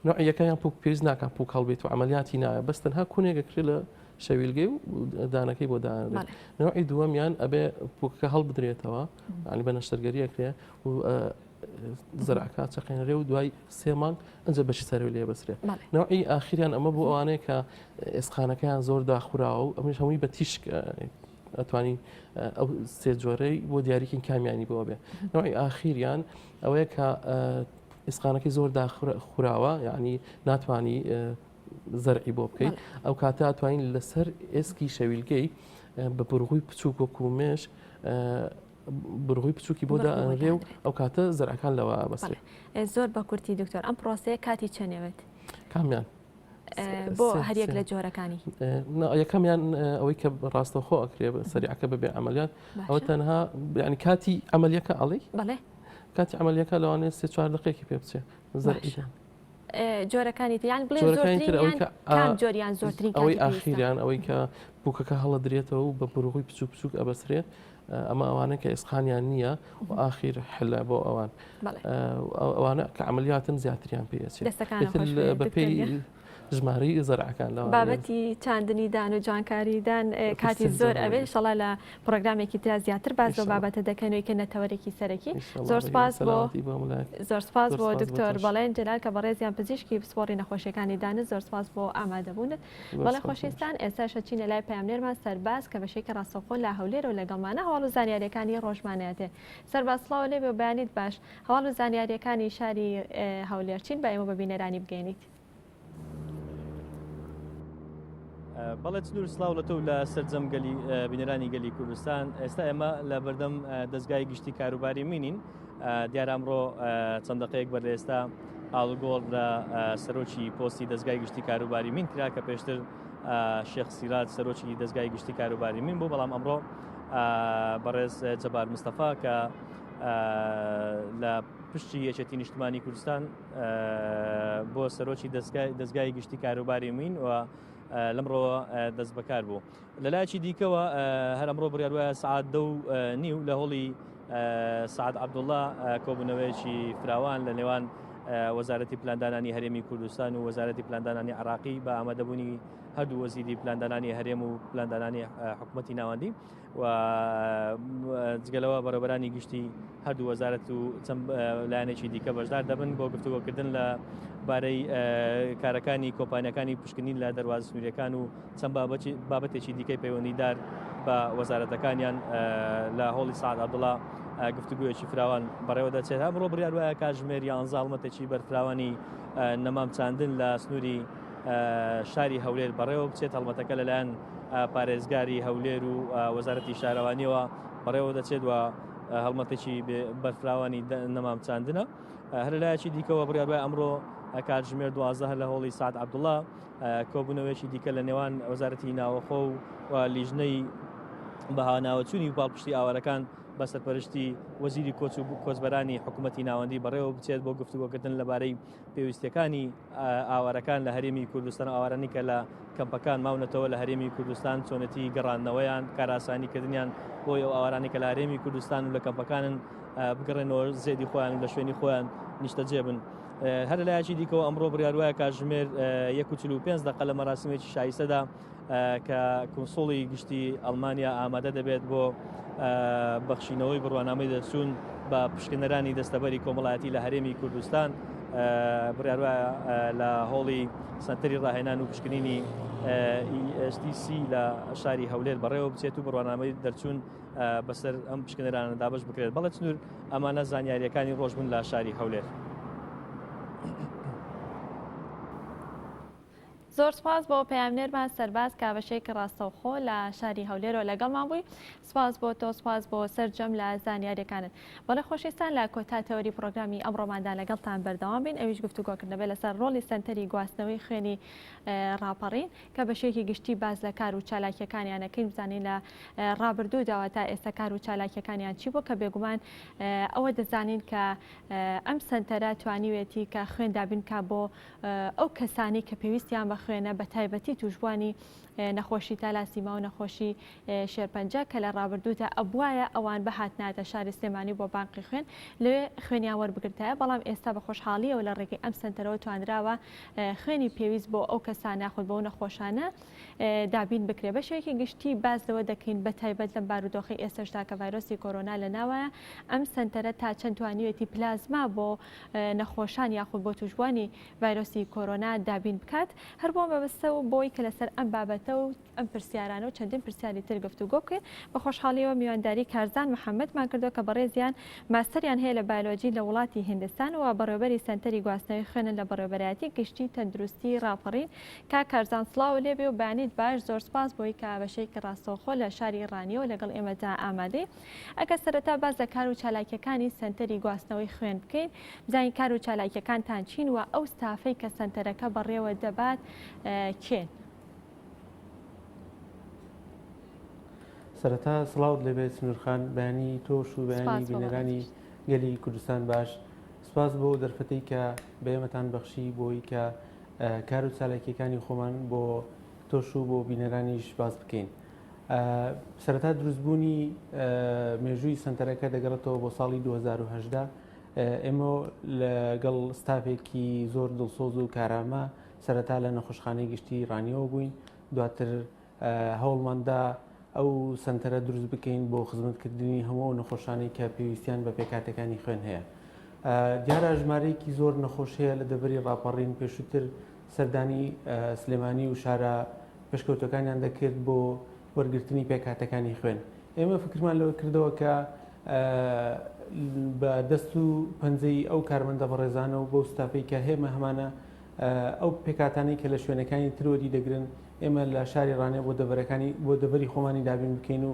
نوع یەکەیان پوک پێویست ناکەم پوک هەڵبێت و عملیاتی نایە بەس تەنها کونێکەکرێت لە شەویلگەی و دانەکەی بۆ دانێت نوعی دووەمیان ئەبێ پوکەکە هەڵ بدرێتەوە ینی بە نەشتەرگەریەکرێ و زەرعکە چقێنرێ و دوای 3 مانگ ئەنجە بەشی سەروی لێ بەسرێ نوعی ئاخریان ئەمە بۆ ئەوانەیە کە ئێسقانەکەیان زۆر داخوراوە و ئەمەش هەمووی بە تیشک ئەتوانی ئەو سێ جۆرەی بۆ دیاریکن کامیانی بۆ بێ نوعی ئاخیریان ئەوەیە کە ئێسقانەکەی زۆر داخوراوە یعنی ناتوانی زەرعی بۆ بکەیت ئەو کاتە ئەتوانین لەسەر ئێسکی شەویلگەی بە بڕغووی بچووک وەکومێش بڕغووی بچووکی بۆ دائەنرێ و ئەو کاتە زەرعەکان لەوە بەسرێ زۆر بە کورتی دکتۆر ئەم پرۆسەیە کاتی چەنێوێت کامیان بۆ هەریەک لە جۆرەکانی یەکەمیان ئەوەی کە ڕاستەخۆ ئەکرێ سەریعەکە بەبێ عملیات ئەوە تەنها ینی کاتی عملیەکە ئەڵێ بەڵێ کاتی عملیەکە لەوانێت 3-4 دقێکی پێ بچێت جۆرەکانی تیان بڵێ جۆریان زۆرترین ئەوەی ئاخیریان ئەوەی کە بووکەکە هەڵە درێتەوە و بە بڕغووی بچوک بچوک ئەبەسرێت ئەمە ئەوانە کە ئێسقانیان نییە و ئاخیر حلە بۆ ئەوان ئەوانە کە عملیاتن زیاتریان پێچێت بەپێی ژماری زەرعەکان لەوە بابەتی چاندنی دان و جوانکاریدان کاتی زۆر ئەوێ شەڵا لە پرۆگرامێکی تیا زیاتر باز بۆ بابەتە دەکەنەوەی کە نەتەوەرێکی سەرەکی زۆر سپاس بۆ دکتۆر بەڵێن جلال کە بەڕێزیان پزیشکی پسپۆڕی نەخۆشیەکانی دانت زۆر سپاس بۆ ئامادەبوونت بەڵێ خۆشویستان ئێستاشە چینە لای پامنێرمان سەرباز کە بەشێکی ڕاستەوخۆ لە هەولێر و لەگەڵمانە هەواڵ و زانیاریەکانی ڕۆژمانەتێ سەرباز سڵاو لێ بێ بەیانیت باش هەواڵ و زانیاریەکانی شاری هەولێرچین بە ئێمە بە بینەرانی بگەینیت بەڵێ چنوور سلااو لە تۆ لە سەررجەمگەلی بینەرانی گەلی کوردستان ئێستا ئێمە لە بەردەم دەستگای گشتی کاروباری مینین دیارە ئەمڕۆ چەند دقەیەک بەر ئێستا ئاڵگۆڵ لە سەرۆکی پۆستی دەستگای گشتی کاروباری مین کرا کە پێشتر شێخ سیرات سەرۆکی دەستگای گشتی کاروباری مین بۆ بەڵام ئەمڕۆ بەڕێز جەبار مستەفا کە لە پشتی یەکێتی نیشتمانی کوردستان بۆ سەرۆکی دەستگای گشتی کاروباری مین و لەمڕۆ دەست بەکار بوو لەلایەکی دیکەوە هەر ئەمڕۆ بڕیاروایە سعات 2:30 لە هۆڵی سعد عەبدوڵڵا کۆبوونەوەیەکی فراوان لە نێوان وەزارەتی پلاندانانی هەرێمی کوردستان و وەزارەتی پلاندانانی عراقی بە ئامادەبوونی هەردوو وەزیری پلاندانانی هەرێم و پلاندانانی حکوومەتی ناوەندی و جگەلەوە بەڕێوەبەرانی گشتی هەردوو وەزارەت و چەند لایەنێکی دیکە بەشدار دەبن بۆ گفتوگۆکردن لە بارەی کارەکانی کۆمپانیەکانی پشکنین لە دەرواز سنووریەکان و چەند بابەتێکی دیکەی پەیوەندیدار بە وەزارەتەکانیان لە هۆڵی سعد عەبدوڵڵا گفتوگویەکی فراوان بەڕێوە دەچێت ئەمڕۆ بڕیاروایە کاتژمێر 11 هەڵمەتێکی بەرفراوانی نەمام چاندن لە سنووری شاری هەولێر بەڕێوە بچێت هەڵمەتەکە لەلایەن پارێزگاری هەولێر و وەزارەتی شارەوانیەوە بەڕێوە دەچێت و هەڵمەتێکی بەرفراوانی نەمام چاندنە هەر لایەکی دیکەوە بڕیاروای ئەمڕۆ کاتژمێر 12 لە هۆڵی سعد عەبدوڵڵا کۆبوونەوەیەکی دیکە لە نێوان وەزارەتی ناوەخۆ و لیژنەی بەهاناوەچوونی و پاڵپشتی ئاوارەکان بە سەرپەرشتی وەزیری کۆچ و کۆچبەرانی حکوومەتی ناوەندی بەڕێوە بچێت بۆ گفتوگۆکردن لەبارەی پێویستیەکانی ئاوارەکان لە هەرێمی کوردستان ئاوارانی کە لە کەمپەکان ماونەتەوە لە هەرێمی کوردستان چۆنەتی گەڕاندنەوەیان کاراسانیکردنیان بۆ ئەو ئاوارانی کە لە هەرێمی کوردستان و لە کەمپەکانن بگەڕێنەوە زێدی خۆیان و لە شوێنی خۆیان نیشتەجێبن هەر لایەکی دیکەوە ئەمڕۆ بڕیاروایە کاتژمێر 1:45 لە مەراسمێکی شایستەدا کە کۆنسۆڵی گشتی ئەڵمانیا ئامادە دەبێت بۆ بەخشینەوەی بڕوانامەی دەرچوون بە پشکنەرانی دەستەبەری کۆمەڵایەتی لە هەرێمی کوردستان بڕیاروە لە هۆڵی سنتەری ڕاهێنان و پشکنینی ESTC لە شاری هەولێر بەڕێوە بچێت و بڕوانامەی دەرچوون بەسەر ئەم پشکنەرانە دابش بکرێت. بەڵێ چنوور ئەمانە زانیاریەکانی ڕۆژبوون لە شاری هەولێر. زۆر سپاس بۆ پەیامنێرمان سەرباز کاوەشەیەکی ڕاستەوخۆ لە شاری هەولێرەوە لەگەڵمان بووی. سپاس بۆ تۆ، سپاس بۆ سەرجەم لە زانیاریەکانت. بەڵێ خۆشەویستان لە کۆتا تەوەری پرۆگرامی ئەمڕۆماندا لەگەڵتان بەردەوام بین. ئەویش گفتوگۆکردن بێت لەسەر ڕۆڵی سنتەری گواستنەوەی خوێنی ڕاپەڕین کە بەشێکی گشتی باز لە کار و چالاکیەکانیانەکەین بزانین لە ڕابردووداوە تا ئێستا کار و چالاکیەکانیان چی بوو کە بێگومان ئەوە دەزانین کە ئەم سنتەرە توانیوێتی کە خوێن دابین کا بۆ ئەو کەسانی کە پێویستیان بە خوێنە بە تایبەتی توشبوانی نەخۆشی تالاسیما و نەخۆشی شێرپەنجە کە لە ڕابردوودا ئەبوایە ئەوان بەهاتناتە شاری سلێمانی بۆ بانقی خوێن لەوێ خوێنیان وەربگرتایە. بەڵام ئێستا بە خۆشحاڵیەوە لە ڕێگەی ئەم سنتەرەوە توانراوە خوێنی پێویست بۆ ئەو کەسانە یاخود بۆ نەخۆشانە دابین بکرێ. بەشێکی گشتی باز لەوە دەکەین بە تایبەت لەم بارودۆخی ئێستاشدا کە ڤایرۆسی کۆرۆنا لە ناوایە ئەم سنتەرە تا چەند توانیوێتی پلازما بۆ نەخۆشان یاخود بۆ توشبوانی ڤایرۆسی کۆرۆنا دابین بکات. هەر بۆ مەبەستە و بۆی کە لەسەر ئەم بابەتە و ئەم پرسیارانە و چەندین پرسیاری تر گفتوگۆ بکەین. بە خۆشحاڵیەوە میوانداری کارزان محەممەدمان کردو کە بەڕێزیان ماستەریان هەیە لە بایۆلۆجی لە وڵاتی هیندستان و بەڕێوەبەری سنتەری گواستنەوەی خوێنن لە بەڕێوەبەرایەتی گشتی تەندروستی ڕاپەڕین. کا کارزان سڵاو لێبێ و بەیانیت باش. زۆر سپاس بۆی کە بەشەیەکی ڕاستەوخۆ لە شاری ڕانیەوە لەگەڵ ئێمەدا ئامادەی. ئەگە سەرەتا باز لە کار و چالاکیەکانی سنتەری گواستنەوەی خوێن بکەین بزانین کار و چالاکیەکانتان چین و ئەو ستافەی کە سنتەرەکە بەڕێوە دەبات کێن؟ سەرەتا سڵاوت لەبێت سنوورخان، بەیانی تۆش و بەیانی بینەرانی گەلی کوردستان باش. سپاس بۆ دەرفەتەی کە بەێمەتان بەخشی بۆی کە کار و چالاکیەکانی خۆمان بۆ تۆش و بۆ بینەرانیش باز بکەین. سەرەتا دروستبوونی مێژووی سنتەرەکە دەگەڕێتەوە بۆ ساڵی 2018. ئێمە لەگەڵ ستافێکی زۆر دڵسۆز و کارامە سەرەتا لە نەخۆشخانەی گشتی ڕانیەوە بووین. دواتر هەوڵماندا ئەو سنتەرە دروست بکەین بۆ خزمەتکردنی هەموو نەخۆشانەی کە پێویستیان بە پێکاتەکانی خوێن هەیە. دیارە ژمارەیەکی زۆر نەخۆش هەیە لە دەبەری ڕاپەڕین. پێشووتر سەردانی سلێمانی و شارە پێشکەوتەکانیان دەکرد بۆ وەرگرتنی پێکاتەکانی خوێن. ئێمە فکرمان لەوە کردەوە کە بە دەست و پەنجەی ئەو کارمەندە بەڕێزانە و بۆ ستافەی کە هێمە هەمانە ئەو پێکاتانی کە لە شوێنەکانی ترۆری دەگرن ئێمە لە شاری ڕانێ بۆ دەبەری خۆمانی دابین بکەین و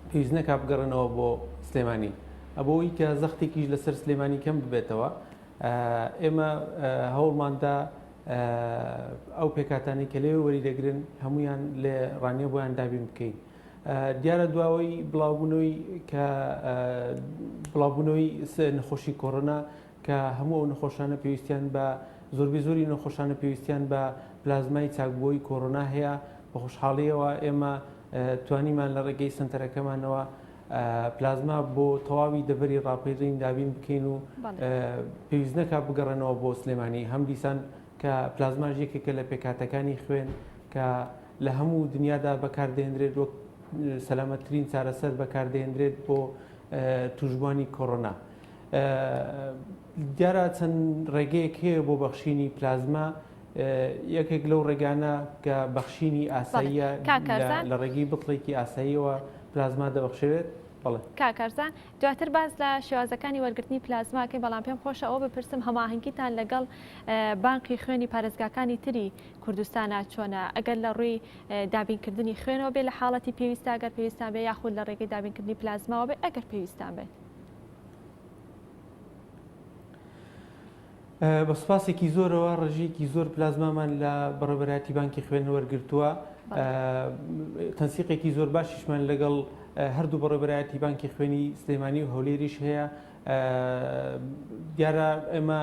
پێویست نەکا بگەڕنەوە بۆ سلێمانی. ئەبەوەی کە زەختێکیش لەسەر سلێمانی کەم ببێتەوە ئێمە هەوڵماندا ئەو پێکاتانی کە لێ وەری دەگرن هەمویان لێ ڕانێ بۆیان دابین بکەین. دیارە دواوەی بڵاوبوونەوەی نەخۆشی کۆڕۆنا کە هەموو ئەو نەخۆشانە پێویستیان بە زۆربەی زۆری نەخۆشانە پێویستیان بە پلازمای چاکبووی کۆڕۆنا هەیە. بە خۆشحاڵیەوە ئێمە توانیمان لە ڕێگەی سنتەرەکەمانەوە پلازما بۆ تەواوی دەبەری ڕاپەڕین دابین بکەین و پێویست نەکا بگەڕێنەوە بۆ سلێمانی. هەم دیسان کە پلازماژ یەکێکە لە پێکاتەکانی خوێن کە لە هەموو دنیادا بەکاردێنرێت وەک سەلامەتترین چارەسەر بەکاردێنرێت بۆ توشبوانی کۆڕۆنا. دیارە چەند ڕێگەیەک هەیە بۆ بەخشینی پلازما. یەکێک لەو ڕێگانە کە بەخشینی ئاساییە لە ڕێگەی بڵێکی ئاساییەوە پلازما دەبەخشێت. کاکارزان دواتر باز لە شێوازەکانی وەرگرتنی پلازماکەی بەڵام پێم خۆشە ئەوە بپرسم هەماهنگگیتان لەگەڵ بانقی خوێنی پارێزگاکانی تری کوردستانە چۆنە؟ ئەگەر لە ڕووی دابینکردنی خوێنەوە بێ لە حاڵەتی پێویستە ئەگەر پێویستان بێ یاخود لە ڕێگەی دابینکردنی پلازماوە بێ ئەگەر پێویستان بێت؟ بە سوپاسێکی زۆرەوە ڕژێکی زۆر پلازمامان لە بەڕێوەبەرایەتی بانکی خوێن وەرگرتووە. تەنسیقێکی زۆر باشیشمان لەگەڵ هەردوو بەڕێوەبەرایەتی بانکی خوێنی سلێمانی و هەولێریش هەیە. دیارە ئێمە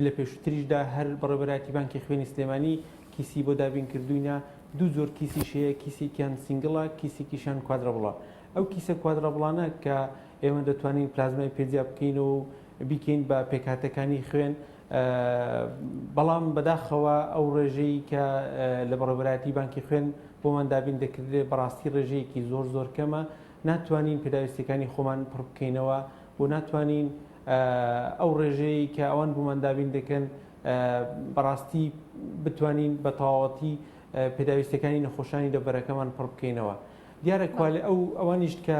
لە پێشووتریشدا هەر بەڕێوەبەرایەتی بانکی خوێنی سلێمانی کیسی بۆ دابینکردوینە. دوو زۆر کیسیش هەیە، کیسێکیان سینگڵە، کیسێکیشان کوادرەبڵە. ئەو کیسە کوادرەبڵانە کە ئێمە دەتوانین پلازمای پێجیا بکەین و بیکەین بە پێکاتەکانی خوێن. بەڵام بەداخەوە ئەو ڕێژەی کە لە بەڕێوەبەرایەتی بانکی خوێن بۆمان دابین دەکردێت بەڕاستی ڕێژەیەکی زۆر کەمە. ناتوانین پێداویستەکانی خۆمان پڕ بکەینەوە بۆ ناتوانین ئەو ڕێژەیە کە ئەوان بووماندابین دەکەن بەڕاستی بتوانین بە تەواوەتی پێداویستەکانی نەخۆشانی لەبەرەکەمان پڕ بکەینەوە. دیارە ئەوانیش کە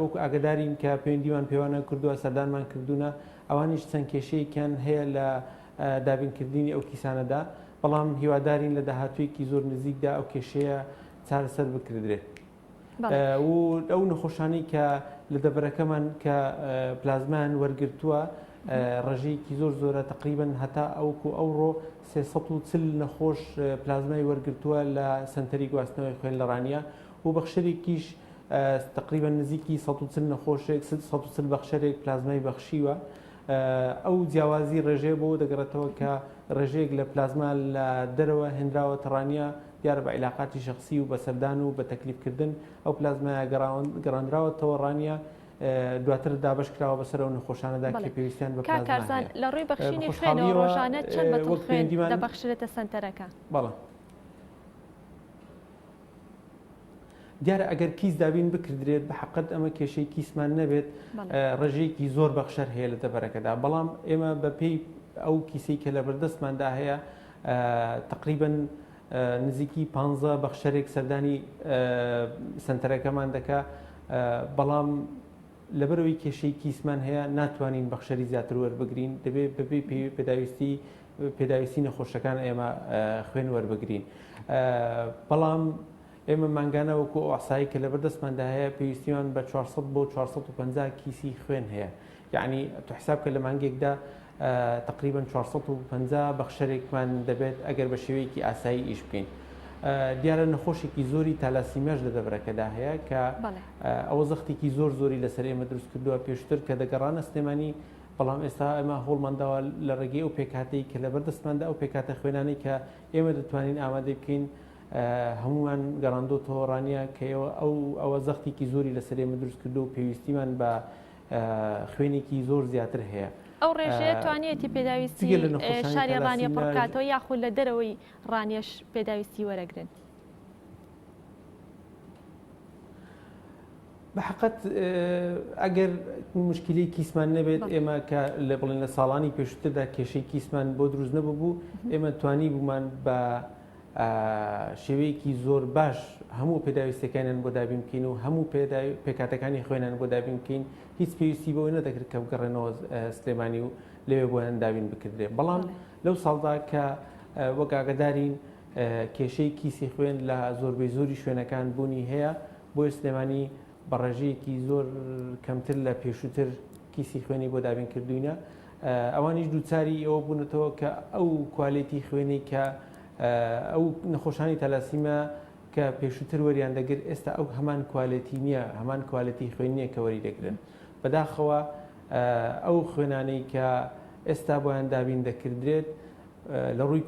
وەکو ئاگدارین کە پەیوەندیمان پێوانە کردووە سەردانمان کردوونە ئەوانیش چەند کێشەیەکیان هەیە لە دابینکردنی ئەو کیسانەدا، بەڵام هیوادارین لە داهاتوویەکی زۆر نزیکدا ئەو کێشەیە چارەسەر بکردرێت. و ئەو نەخۆشانی کە لە دەبەرەکەمان کە پلازمان وەرگرتووە ڕژەیەکی زۆر زۆرە تقریبن هەتا ئەوکو ئەوڕۆ 340 نەخۆش پلازمای وەرگرتووە لە سنتەری گواستنەوەی خوێن لە ڕانیە و بەخشەرێکیش تقریبا نزیکی 140 نەخۆشێک 140 بەخشەرێک پلازمای بەخشیوە. ئەو جیاوازی ڕێژەیە بۆ دەگەڕێتەوە کە ڕێژەیەک لە پلازما لە دەرەوە هێنراوە تەڕانیە دیارە بە عیلاقاتی شخصی و بەسەردان و بە تەکلیفکردن ئەو پلازمایە گەڕاندراوەتەوە ڕانیە دواتر دابش کراوە بەسەر ئەو نەخۆشانەدا کە پێویستیان بە کارزان لە ڕووی بەخشینی خوێنەوە ڕۆژانە چەند بەتڵ خوێن دەبەخشرێتە سنتەرەکە؟ بەڵێ دیارە ئەگەر کیس دابین بکردرێت بە حقت ئەمە کێشەی کیسمان نەبێت ڕێژەیەکی زۆر بەخشەر هەیە لە دەبەرەکەدا، بەڵام ئێمە بەپێی ئەو کیسەی کە لە بەردەستماندا هەیە تقریبن نزیکی 15 بەخشەرێک سەردانی سنتەرەکەمان دەکا، بەڵام لەبەرەوەی کێشەی کیسمان هەیە ناتوانین بەخشەری زیاتر وەربگرین، دەبێت بەبێ پێداویستی نەخۆشەکان ئێمە خوێن وەربگرین. بەڵام ئێمە مانگانە وەکو ئاسایی کە لە بەردەستماندا هەیە پێویستیمان بە 400 بۆ 450 کیسی خوێن هەیە، یعنی تو حساب کە لە مانگێکدا تقریبا 450 بەخشەرێکمان دەبێت ئەگەر بە شێوەیەکی ئاسایی ئیش بکەین. دیارە نەخۆشێکی زۆری تالاسیمەش لە دەبرەکەدا هەیە کە ئەوە زەختێکی زۆری لەسەر ئێمە دروست کردووە پێشتر کە دەگەڕانە سلێمانی، بەڵام ئێستا ئێمە هەوڵمانداوە لە ڕێگەی ئەو پێکاتەی کە لە بەردەستماندا ئەو پێکاتە خوێنانەی کە ئێمە دەتوانین ئامادە بکەین هەمومان گەڕاندۆتەوە ڕانیە کە ئەوە زەختێکی زۆری لەسەر ئێمە دروست کردو و پێویستیمان بە خوێنێکی زۆر زیاتر هەیە. ئەو ڕێژەیە توانێتی پێداویستی شاری ڕانیە پڕکاتەوە یاخود لە دەرەوەی ڕانیەش پێداویستی وەرەگرن؟ بە حقت ئەگەر مشکلی کیسمان نەبێت ئێمە کە لە بڵێن لە ساڵانی پێشووتردا کێشەی کیسمان بۆ دروست نەبوو ئێمە توانی بوومان بە شێوەیەکی زۆر باش هەموو پێداویستەکانیان بۆ دابین بکەین و هەموو پێکاتەکانی خوێنان بۆ دابین بکەین، هیچ پێویستی بەوەی نەدەکرد کە بگەڕێنەوە سلێمانی و لەوێ بۆیان دابین بکردێ. بەڵام لەو ساڵدا کە وەک ئاگادارین کێشەی کیسی خوێن لە زۆربەی زۆری شوێنەکان بوونی هەیە، بۆی سلێمانی بە ڕێژەیەکی زۆر کەمتر لە پێشووتر کیسی خوێنی بۆ دابین کردوینە. ئەوانیش دووچاری ئەوە بوونەتەوە کە ئەو کوالێتی خوێنی کە ئەو نەخۆشانی تەلاسیمە کە پێشووتر وەریان دەگرت ئێستا ئەو هەمان کوالەتی نییە، هەمان کوالەتی خوێن نییە کە وەری دەگرن. بەداخەوە ئەو خوێنانەی کە ئێستا بۆیان دابین دەکردرێت لە ڕووی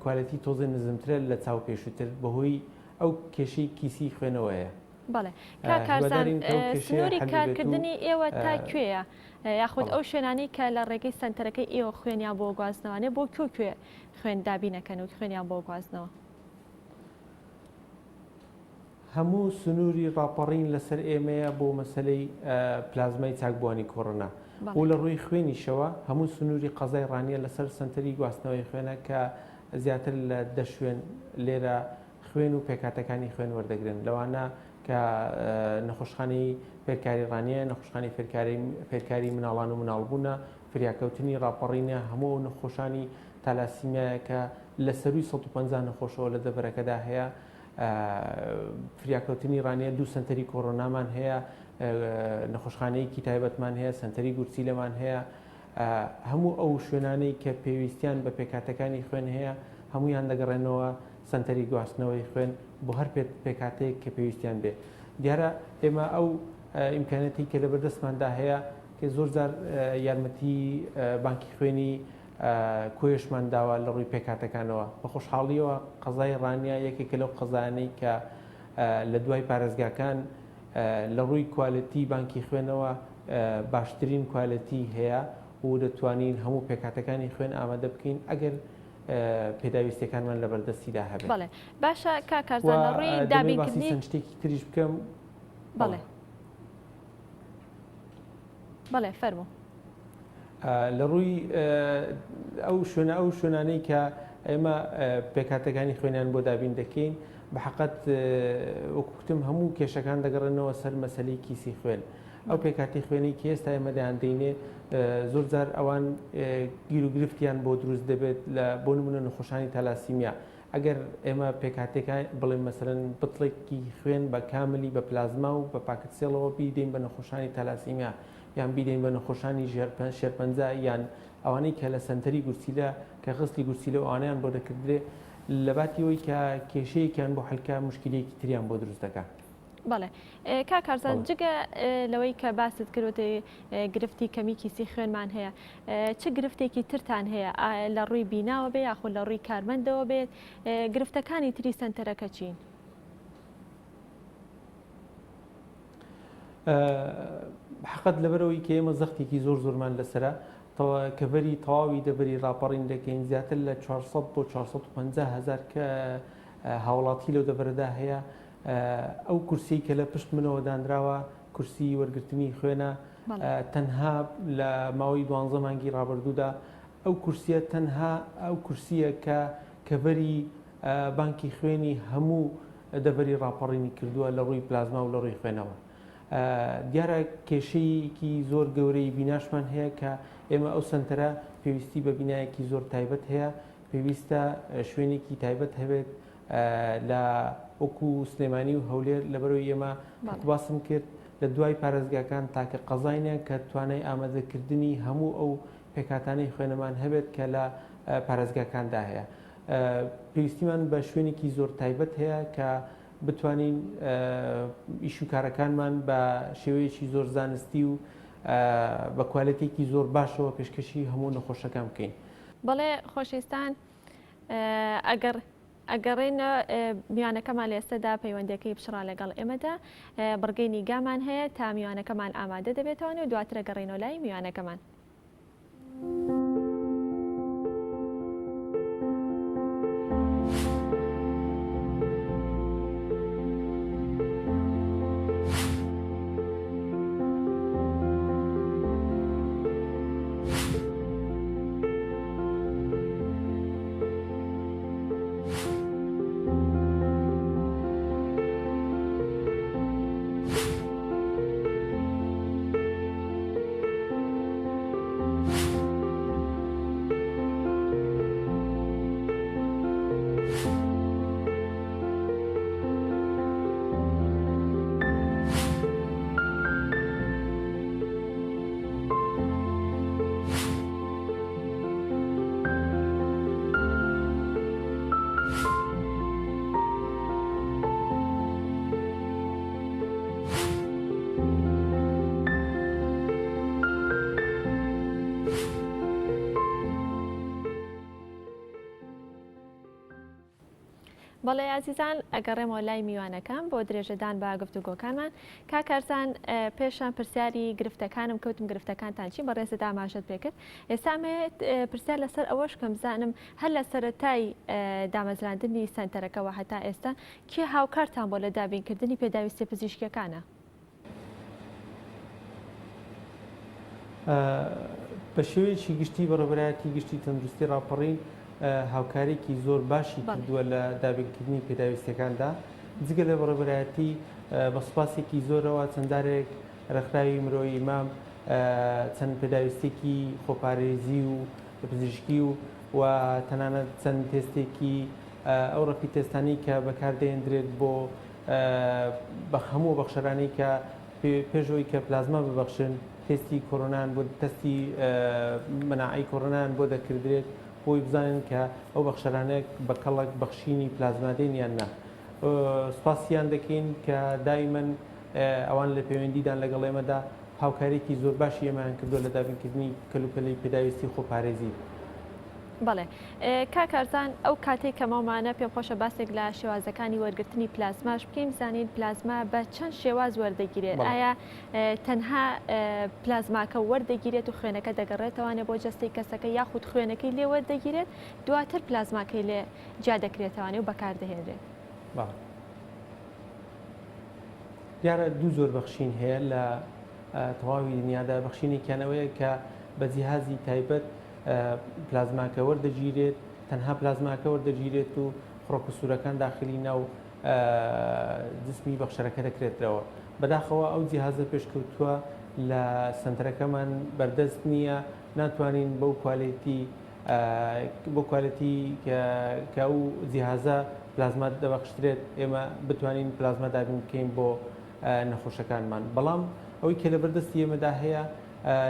کوالەتی تۆزە نزمترە لە چاو پێشووتر بەهۆی ئەو کێشەی کیسی خوێنەوەیە. بەڵێ کارزان سنووری کارکردنی ئێوە تا کوێیە؟ یاخود ئەو شوێنانی کە لە ڕێگەی سنتەرەکەی ئێوە خوێنیان بۆ گواستنەوەانێ بۆ کوێ خوێن دابینەکەن و خوێنیان بۆ گواستنەوە؟ هەموو سنووری ڕاپەڕین لەسەر ئێمەیە بۆ مەسلەی پلازمای چاکبوانی کۆڕۆنا و لە ڕووی خوێنیشەوە هەموو سنووری قەزای ڕانیە لەسەر سنتەری گواستنەوەی خوێنە کە زیاتر لە 10 شوێن لێرە خوێن و پێکاتەکانی خوێن وەردەگرن، لەوانە کە نەخۆشخانەی فێرکاری ڕانیە، نەخۆشخانەی فێرکاری مناڵان و مناڵبوونە، فریاکەوتنی ڕاپەڕینە هەموو نەخۆشانی تالاسیمیایە کە لە سەروی 150 نەخۆشەوە لە دەبەرەکەدا هەیە. فریاکەوتنی ڕانیە 2 سنتەری کۆڕۆنامان هەیە، نەخۆشخانەیەکی تایبەتمان هەیە، سنتەری گورچیلەمان هەیە. هەموو ئەو شوێنانەی کە پێویستیان بە پێکاتەکانی خوێن هەیە هەمویان دەگەڕێنەوە سنتەری گواستنەوەی خوێن بۆ هەر پێکاتەیەک کە پێویستیان بێ. دیارە ئێمە ئەو ئیمکانەتی کە لە بەردەستماندا هەیە کە زۆر جار یارمەتی بانکی خوێنی کۆیشمان داوە لە ڕووی پێکاتەکانەوە. بە خۆشحاڵیەوە قەزای ڕانیە یەکێکە لەو قەزانەی کە لە دوای پارێزگاکان لە ڕووی کوالەتی بانکی خوێنەوە باشترین کوالەتی هەیە و دەتوانین هەموو پێکاتەکانی خوێن ئامادە بکەین ئەگەر پێداویستەکانمان لە بەردەستیدا هەبێت. بەڵێ باشە کارزان لە ڕووی دابینکردنی شتێکی تریش بکەم. بەڵێ فەرموو. لە ڕووی ئەو شوێنانەی کە ئێمە پێکاتەکانی خوێنیان بۆ دابین دەکەین بە حقت وەکوتم هەموو کێشەکان دەگەڕێنەوە سەر مەسلەی کیسی خوێن ئەو پێکاتی خوێنی کە ئێستا ئێمەدایان دەینێ زۆر جار ئەوان گیر و گرفتیان بۆ دروست دەبێت لە بۆ نمونە نەخۆشانی تالاسیمیا ئەگەر ئێمە پێکاتێکە بڵێن مەسەرەن بتڵێکی خوێن بە کاملی بە پلازما و بە پاکتسێڵەوە بیدەین بە نەخۆشانی تالاسیمیا یان بیدەین بە نەخۆشانی شێرپەنجە یان ئەوانەی کە لە سنتەری گورسیلە کە خستی گورسیلە ئەوانیان بۆ دەکردرێ لە باتی ئەوەی کە کێشەیەکیان بۆ حەلکە مشکلەیەکی تریان بۆ دروست دەکات. بەڵێ کاکارزان جگە لەوەی کە باست کردوتە گرفتی کەمی کیسی خوێنمان هەیە چ گرفتێکی ترتان هەیە لە ڕووی بیناوە بێ یاخود لە ڕووی کارمەندەوە بێت گرفتەکانی تری سنتەرەکە چین؟ حقت لەبەرەوەی کە ئێمە زەختێکی زۆرمان لەسرە کەڤەری تەواوی دەبەری راپەڕین دەکەین زیاتر لە 400 بۆ 450 هزار کە هاوڵاتی لەو دەبەردا هەیە ئەو کورسی کە لە پشت منەوە دانراوە کورسی وەرگرتنی خوێنە تەنها لە ماوەی 12 مانگی ڕابردوودا ئەو کورسیە تەنها ئەو کورسیە کە کەڤەری بانکی خوێنی هەموو دەبەری راپەڕینی کردووە لە ڕووی پلازما و لە ڕووی خوێنەوە. دیارە کێشەیەکی زۆر گەورەی بیناشمان هەیە کە ئێمە ئەو سنتەرە پێویستی بە بینایەکی زۆر تایبەت هەیە پێویستە شوێنێکی تایبەت هەبێت لە وەکو سلێمانی و هەولێر لەبەرەوەی ئێمە باسم کرد لە دوای پارێزگاکان تاکە قەزاینە کە توانای ئامادەکردنی هەموو ئەو پێکاتانەی خوێنەمان هەبێت کە لە پارێزگاکاندا هەیە. پێویستیمان بە شوێنێکی زۆر تایبەت هەیە کە بتوانین ئیش و کارەکانمان بە شێوەیەکی زۆر زانستی و بە کوالەتێکی زۆر باشەوە پێشکەشی هەموو نەخۆشەکان بکەین. بەڵێ خۆشەویستان ئەگەڕێنە میوانەکەمان لە ئێستادا پەیوەندەکەی بشڕا لەگەڵ ئێمەدا بڕگەی نیگامان هەیە تا میوانەکەمان ئامادە دەبێتەوە و دواترە گەڕێنەوە لای میوانەکەمان. بەڵێ عزیزان ئەگەڕێمەوە لای میوانەکان بۆ درێژەدان بە گفتوگۆکانمان کاکارزان پێشان پرسیاری گرفتەکانم کەوتم گرفتەکانتان چی بەڕێزەدا ئاماژەت پێکرد ئێستا پرسیار لەسەر ئەوەش کەم بزانم هەر لە سەرەتای دامەزراندنی سنتەرەکەەوە هەتا ئێستا کێ هاوکارتان بۆ لە دابینکردنی پێداویستی پزیشکیەکانە؟ بە شێوەیەکی گشتی بەڕێوەبەرایەتی گشتی تەندروستی ڕاپەڕین هاوکارێکی زۆر باشی کردووە لە دابینکردنی پێداویستەکاندا جگە لە بەڕێوەبەرایەتی بە سوپاسێکی زۆرەوە چەندارێک ڕێکخراوی مرۆیی ئیمام چەند پێداویستێکی خۆپارێزی و پزیشکی و تەنانەت چەند تێستێکی ئەو ڕەپی تێستانی کە بەکاردێنرێت بۆ بە هەموو بەخشەرانەی کە پێشەوەی کە پلازما ببەخشن تستی کۆرۆنان بۆ تەستی مەناعی کۆرۆنان بۆ دەکردرێت بۆی بزانن کە ئەو بەخشەرانێک بە کەڵک بەخشینی پلازمادەین یان نا. سوپاسیان دەکەین کە دایمەن ئەوان لە پەیوەندیدان لەگەڵ ئێمەدا هاوکارێکی زۆر باشی ئێمەیان کردووە لە دابینکردنی کەلوپەلەی پێداویستی خۆپارێزی. بەڵێ کاکارزان ئەو کاتێک کە مامانە پێم خۆشە باسێک لە شێوازەکانی وەرگرتنی پلازماش بکەین زانین پلازما بە چەند شێواز وەردەگیرێت ئایا تەنها پلازماکە وەردەگیرێت و خوێنەکە دەگەڕێتەوانێ بۆ جەستەی کەسەکە یاخود خوێنەکەی لێ وەردەگیرێت دواتر پلازماکەی لێ جا دەکرێتەوانێ و بەکاردەهێنرێت؟ دیارە دوو زۆر بەخشین هەیە لە تەواوی دنیادا بەخشینێکیانەوەیە کە بە جیهازی تایبەت پلازماکە وەردەگیرێت تەنها پلازماکە وەردەگیرێت و خڕۆک و سوورەکان داخلی ناو جسمی بەخشەرەکە دەکرێتەوە. بەداخەوە ئەو جیهازە پێشکەوتووە لە سنتەرەکەمان بەردەست نییە، ناتوانین بەو کوالیتی کە ئەو جیهازە پلازما دەبەخشرێت ئێمە بتوانین پلازما دابین بکەین بۆ نەخۆشەکانمان. بەڵام ئەوەی کە لە بەردەستی ئێمەدا هەیە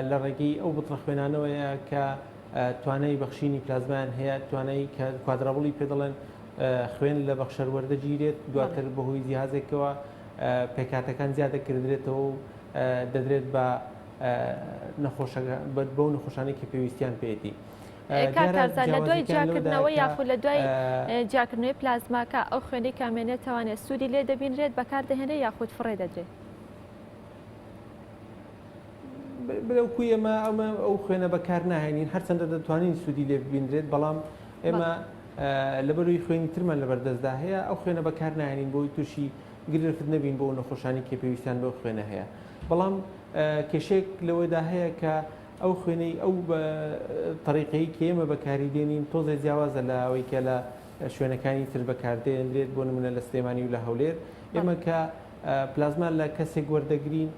لە ڕێگەی ئەو بتڵە خوێنانەوەیە کە توانای بەخشینی پلازمایان هەیە، توانایی کە کوادرابڵی پێ دەڵێن خوێن لە بەخشەر وەردەگیرێت، دواتر بەهۆی جیهازێکەوە پێکاتەکان زیادە کردرێتەوە و دەدرێت بە نەخۆشانەی کە پێویستیان پێێتی. کاکارزان لە دوای جاکردنەوە یاخود لە دوای جاکردنەوەی پلازماکە ئەو خوێنەی کامێنێت توانێت سوودی لێ دەبینرێت بەکاردەهێنێت یاخود فڕێ دەدرێت. بلەو کوی ئێمە ئەو خوێنە بەکار ناهێنین، هەرچەندە دەتوانین سوودی لێ ببینرێت، بەڵام ئێمە لەبەروی خوێنی ترمان لەبەردەستدا هەیە ئەو خوێنە بەکار ناهێنین بۆی تووشی گرفت نەبین بۆ نەخۆشانی کە پێویستیان بۆ خوێنە هەیە. بەڵام کێشێک لەوەدا هەیە کە ئەو خوێنەی ئەو طریقەی کە ئێمە بەکاری دێنین تۆزێ جیاوازە لە ئەوەی کە لە شوێنەکانی تر بەکاردێنرێت، بۆ نمونە لە سلێمانی و لە هەولێر ئێمە کە پلازما لە کەسێک وەردەگرین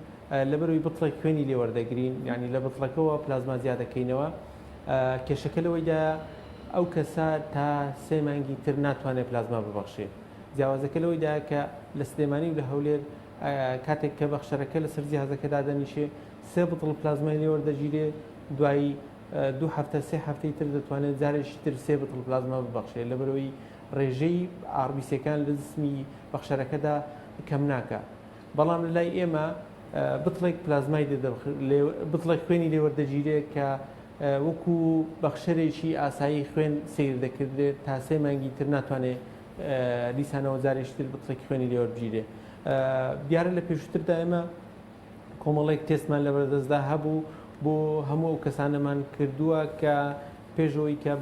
لەبەروی بتڵێک خوێنی لێ وەردەگرین، یعنی لە بتڵەکەەوە پلازما زیادەکەینەوە، کێشەکە لەوەیدا ئەو کەسە تا 3 مانگی تر ناتوانێت پلازما ببەخشێت. جیاوازەکە لەوەیدا کە لە سلێمانی و لە هەولێر کاتێک کە بەخشەرەکە لەسەر جیهازەکەدا دەنیشێ 3 بتڵ پلازمای لێ وەردەگیرێ، دوایی 2 هەفتە 3 هەفتەی تر دەتوانێت جارێکی تر 3 بتڵ پلازما ببەخشێت، لەبەرەوەی ڕێژەی ئاربیسیەکان لە جسمی بەخشەرەکەدا کەم ناکە. بەڵام لە لای ئێمە بتڵێک پلازمای بتڵێک خوێنی لێ وەردەگیرێت کە وەکو بەخشەرێکی ئاسایی خوێن سیر دەکردێت تا 3 مانگی تر ناتوانێت دیسانەوە جارێکی تر بتڵێک خوێنی لێ وەربگیرێت. دیارە لە پێشووتردا ئێمە کۆمەڵێک تێستمان لەبەردەستدا هەبوو بۆ هەموو ئەو کەسانەمان کردووە کە پێشەوەی کە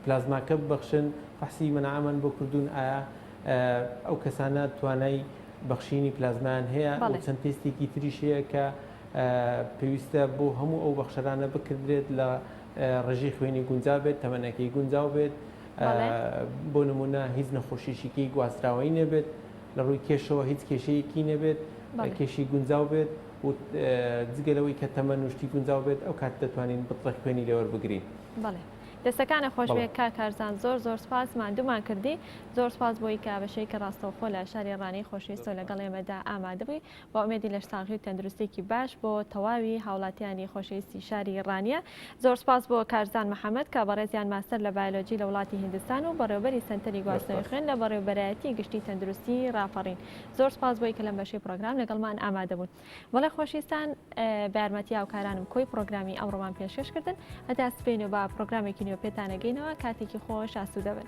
پلازماکە ببەخشن بەحسی مەناعەمان بۆ کردوون ئایا ئەو کەسانە توانای بەخشینی پلازمان هەیە و چەند تێستێکی تریش هەیە کە پێویستە بۆ هەموو ئەو بەخشەرانە بکردرێت لە ڕێژەی خوێنی گونجاو بێت، تەمەنەکەی گونجاو بێت، بۆ نمونە هیچ نەخۆشیشیکی گواستراوەی نەبێت، لە ڕووی کێشەوە هیچ کێشەیەکی نەبێت، کێشی گونجاو بێت و جگەلەوەی کە تەمەن وشتی گونجاو بێت ئەو کات دەتوانین بتڵە خوێنی لێوەربگرین. دەستەکانە خۆشوێت کاکارزان زۆر سپاس ماندوومان کردی، زۆر سپاس بۆی کە بەشەی کە ڕاستەوخۆ لە شاری ڕانی خۆشویستە لەگەڵ ئێمەدا ئامادە بووی بۆ ئومێدی لە ساغی و تەندروستێکی باش بۆ تەواوی هاوڵاتیانی خۆشەویستی شاری ڕانیە. زۆر سپاس بۆ کارزان محەممەد کە بەڕێزیان ماستەر لە بایۆلۆجی لە وڵاتی هیندستان و بەڕێوەبەری سنتەری گواستنەوەی خوێن لە بەڕێوەبەرایەتی گشتی تەندروستی ڕاپەڕین. زۆر سپاس بۆی کە لەم بەشەی پرۆگرام لەگەڵمان ئامادە بوون. وەڵێ خۆشویستان بە یارمەتی هاوکارانم کۆی پرۆگرامی ئەمڕۆمان پێشکەشکردن، هەتا سبەینەوە بە پرۆگرامێکی نوێ پێتانەگەینەوە، کاتێکی خۆش ئاسوودە بن.